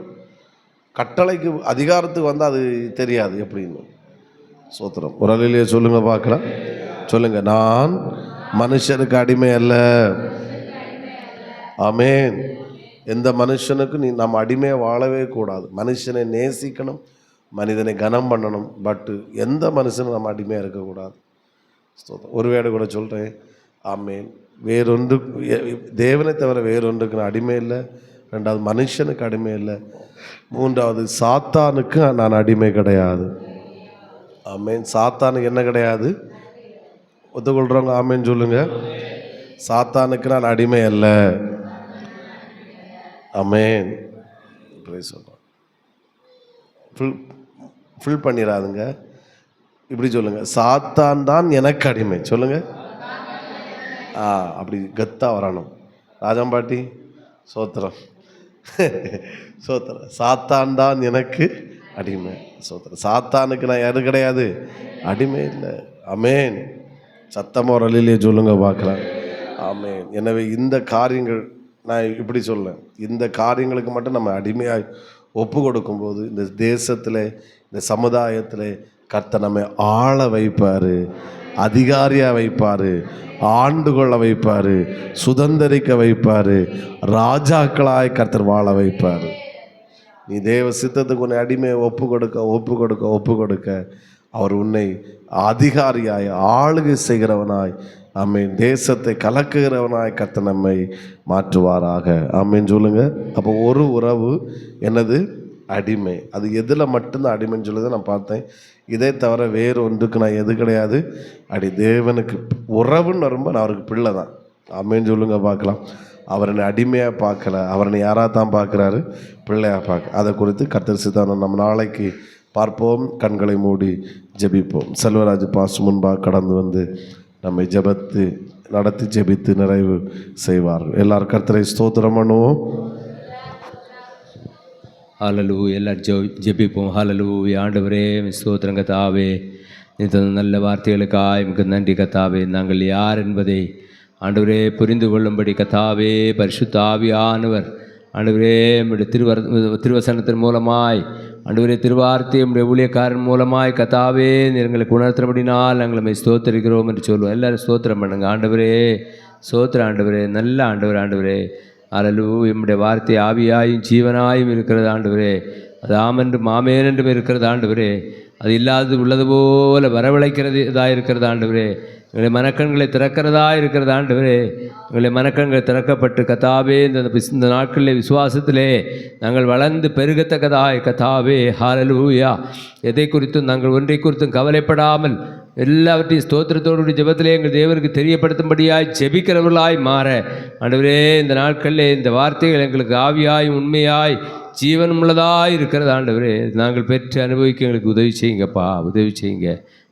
கட்டளைக்கு அதிகாரத்துக்கு வந்து அது தெரியாது எப்படின்னு. சோத்திரம். ஒரு அலையிலேயே சொல்லுங்க பார்க்கலாம். சொல்லுங்க, நான் மனுஷனுக்கு அடிமை அல்ல. ஆமென். எந்த மனுஷனுக்கு நம்ம அடிமையாக வாழவே கூடாது. மனுஷனை நேசிக்கணும், மனிதனை கனம் பண்ணணும். பட்டு எந்த மனுஷனும் நம்ம அடிமையாக இருக்கக்கூடாது. ஒரு வேடை கூட சொல்கிறேன். ஆமென். வேறொன்று தேவனை தவிர வேறொன்றுக்கு நான் அடிமை இல்லை. ரெண்டாவது மனுஷனுக்கு அடிமை இல்லை. மூன்றாவது சாத்தானுக்கு நான் அடிமை கிடையாது. ஆமென். சாத்தானுக்கு என்ன கிடையாது? ஒத்துக்கொள்கிறவங்க ஆமென் சொல்லுங்க. சாத்தானுக்கு நான் அடிமை அல்ல. ஆமென். சொல்கிறேன். ஃபுல் பண்ணிடாதுங்க. இப்படி சொல்லுங்க, சாத்தான் தான் எனக்கு அடிமை. சொல்லுங்க, அப்படி கத்தா வரணும். ராஜாம்பாட்டி சோத்திரம். சோத்திரம். சாத்தான் தான் எனக்கு அடிமை. சோத்திரம். சாத்தானுக்கு நான் யாரு கிடையாது, அடிமை இல்லை. ஆமென். சத்தமாக ஒரு அலையிலேயே சொல்லுங்க பார்க்கலாம். ஆமென். எனவே இந்த காரியங்கள் நான் இப்படி சொல்லேன், இந்த காரியங்களுக்கு மட்டும் நம்ம அடிமையாக ஒப்பு கொடுக்கும்போது இந்த தேசத்தில் இந்த சமுதாயத்தில் கர்த்தர் நம்மை ஆள வைப்பார், அதிகாரியாக வைப்பார், ஆண்டு கொள்ள வைப்பார், சுதந்திரிக்க வைப்பார், ராஜாக்களாய் கர்த்தர் வாழ வைப்பார். நீ தேவ சித்தத்துக்கு உன்னை அடிமையை ஒப்பு கொடுக்க ஒப்பு கொடுக்க ஒப்பு கொடுக்க அவர் உன்னை அதிகாரியாய் ஆளுகை செய்கிறவனாய், ஆமென், தேசத்தை கலக்குகிறவனாய் கர்த்தர் நம்மை மாற்றுவாராக. ஆமென் சொல்லுங்க. அப்போ ஒரு உறவு என்னது? அடிமை. அது எதில் மட்டும்தான் அடிமைன்னு சொல்லுது நான் பார்த்தேன். இதே தவிர வேறு ஒன்றுக்கு நான் எது கிடையாது அடி. தேவனுக்கு உறவுன்னு வரும்போது நான் அவருக்கு பிள்ளை தான். ஆமென் சொல்லுங்க பார்க்கலாம். அவர் என்னை அடிமையாக பார்க்கல, அவர் என்னை யாராக தான் பார்க்குறாரு, பிள்ளையாக பார்க்க. அதை குறித்து கர்த்தர் சித்தாந்தம் நம்ம நாளைக்கு பார்ப்போம். கண்களை மூடி ஜெபிப்போம். செல்வராஜ் பாஸ் முன்பாக கடந்து வந்து நம்மை ஜெபத்து நடத்தி ஜெபித்து நிறைவு செய்வார்கள். எல்லாரும் கர்த்தரை ஸ்தோத்திரம் பண்ணுவோம். ஹல்லேலூயா. எல்லாரும் ஜெபிப்போம். ஹல்லேலூயா. ஆண்டவரே ஸ்தோத்திரம் கர்த்தாவே, இந்த நல்ல வார்த்தைகளுக்காய் மிக நன்றி கர்த்தாவே. நாங்கள் யார் என்பதை ஆண்டவரே புரிந்து கொள்ளும்படி கர்த்தாவே பரிசுத்த ஆவியானவர் ஆண்டவரே நம்முடைய திருவசனத்தின் மூலமாய் ஆண்டவரே திருவார்த்தை நம்முடைய ஊழியக்காரன் மூலமாய் கர்த்தாவே எங்களுக்கு உணர்த்துறபடினால் நாங்கள் நம்மை ஸ்தோத்திரிக்கிறோம் என்று சொல்லுவோம். எல்லோரும் ஸ்தோத்திரம் பண்ணுங்க. ஆண்டவரே ஸ்தோத்திரம். ஆண்டவரே நல்ல ஆண்டவர். ஆண்டவரே ஹல்லேலூயா. நம்முடைய வார்த்தை ஆவியாயும் ஜீவனாயும் இருக்கிறது ஆண்டவரே. அது ஆமென்றும் ஆமென் என்றும் இருக்கிறது ஆண்டவரே. அது இல்லாதது உள்ளது போல வரவழைக்கிறது இதாக இருக்கிறது ஆண்டவரே. எங்களை மனக்கண்களை திறக்கிறதா இருக்கிறது ஆண்டவரே. எங்களை மனக்கண்கள் திறக்கப்பட்டு கர்த்தாவே இந்த நாட்களில் விசுவாசத்திலே நாங்கள் வளர்ந்து பெருகத்தக்கதாய் கர்த்தாவே ஹல்லேலூயா. எதை குறித்தும் நாங்கள் ஒன்றை குறித்தும் கவலைப்படாமல் எல்லாவற்றையும் ஸ்தோத்திரத்தோடு ஜெபத்திலே எங்கள் தேவனுக்கு தெரியப்படுத்தும்படியாய் ஜெபிக்கிறவர்களாய் மாற ஆண்டவரே இந்த நாட்களில் இந்த வார்த்தைகள் எங்களுக்கு ஆவியாய் உண்மையாய் ஜீவன் உள்ளதாய் இருக்கிறது ஆண்டவரே. நாங்கள் பெற்று அனுபவிக்க எங்களுக்கு உதவி செய்யுங்கப்பா, உதவி செய்யுங்க,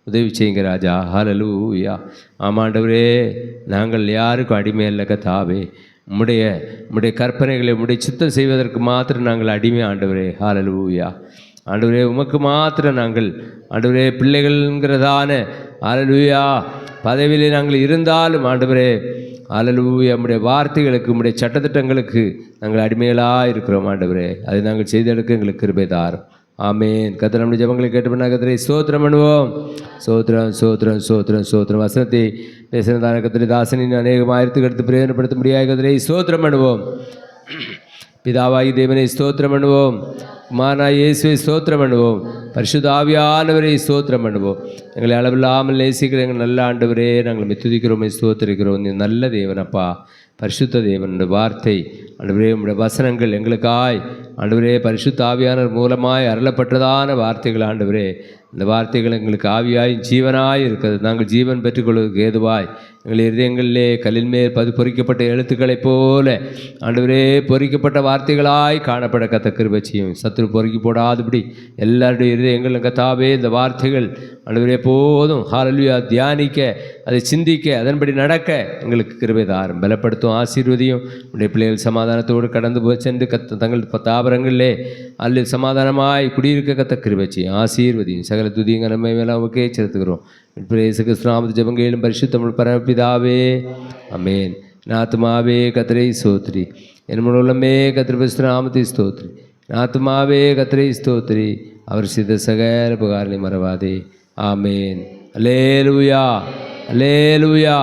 உதவி செய்யுங்க ராஜா. ஹல்லேலூயா. ஆமாண்டவரே, நாங்கள் யாருக்கும் அடிமை அல்ல கர்த்தாவே. உம்முடைய கற்பனைகளை உம்முடைய சித்தம் செய்வதற்கு மாத்திரம் நாங்கள் அடிமை ஆண்டவரே. ஹல்லேலூயா. ஆண்டவரே உமக்கு மாத்திரம் நாங்கள் ஆண்டவரே பிள்ளைகள்ங்கிறதான ஹல்லேலூயா பதவியிலே நாங்கள் இருந்தாலும் ஆண்டவரே ஹல்லேலூயா நம்முடைய வார்த்தைகளுக்கு உம்முடைய சட்டத்திட்டங்களுக்கு நாங்கள் அடிமைகளாக இருக்கிறோம் ஆண்டவரே. அதை நாங்கள் செய்தெடுக்க எங்களுக்கு கிருபை தாரும். ஆமேன். கர்த்தர் நம்முடைய ஜெபங்களை கேட்டுப்பண்ணா கர்த்தரை ஸ்தோத்திரம் பண்ணுவோம். சோத்திரம் சோத்திரம் சோத்திரம் சோத்திரம். வசனத்தை பேசுகிறதான கர்த்தரை தாசனின் அநேகம் ஆயிரத்துக்கு எடுத்து பிரயோஜனப்படுத்த முடியாத கர்த்தரை ஸ்தோத்திரம் பண்ணுவோம். பிதாவாகி தேவனை ஸ்தோத்திரம் பண்ணுவோம். குமாரனாய் இயேசுவை ஸ்தோத்திரம் பண்ணுவோம். பரிசுத்த ஆவியானவரை ஸ்தோத்திரம் பண்ணுவோம். எங்களை அளவில்லாமல் நேசிக்கிற எங்கள் நல்ல ஆண்டவரே, நாங்கள் துதிக்கிறோம், ஸ்தோத்திரிக்கிறோம். நீ நல்ல தேவனப்பா, பரிசுத்த தேவன். வார்த்தை ஆண்டவரே, உம்முடைய வசனங்கள் எங்களுக்காய் ஆண்டவரே பரிசுத்த ஆவியானவர் மூலமாய் அருளப்பட்டதான வார்த்தைகள் ஆண்டவரே, இந்த வார்த்தைகள் எங்களுக்கு ஆவியாய் ஜீவனாய் இருக்கிறது. நாங்கள் ஜீவன் பெற்றுக்கொள்வதற்கு ஏதுவாய் எங்கள் இதயங்களிலே கல்லின் மேல் பொறிக்கப்பட்ட எழுத்துக்களைப் போல ஆண்டவரே பொறிக்கப்பட்ட வார்த்தைகளாய் காணப்பட கத்த கிருபை செய்யும். சத்துரு பொறுக்கி போடாதபடி எல்லாருடைய இதயங்கள் கத்தாவே இந்த வார்த்தைகள் ஆண்டவரே போதும் ஹல்லேலூயா தியானிக்க, அதை சிந்திக்க, அதன்படி நடக்க எங்களுக்கு கிருபை தாரும், பலப்படுத்தும், ஆசீர்வதியும். உடைய பிள்ளைகள் சமாதானத்தோடு கடந்து போய் சென்று தங்கள் தாபரங்களிலே அல்ல சமாதானமாய் குடியிருக்க கத்த கிருபை செய்யும், ஆசீர்வதியும். சகல துதிங்க நன்மை மேலாம் உமக்கே செலுத்துகிறோம். கிறிஸ்துநாமத்து ஜெபங்களும் பரிசுத்தமிழ் பரப்பிதாவே ஆமென். என் ஆத்துமாவே கர்த்தரை ஸ்தோத்திரி, என் முழு உள்ளமே கர்த்தர் பரிசுத்தநாமத்தை ஸ்தோத்திரி. என் ஆத்துமாவே கர்த்தரை ஸ்தோத்திரி, அவர் செய்த சகல உபகாரங்களை மறவாதே. ஆமென். அல்லேலூயா அல்லேலூயா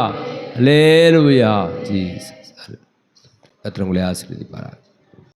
அல்லேலூயா. ஜீசஸ். கர்த்தர் உங்களை ஆசீர்வதிப்பாராக.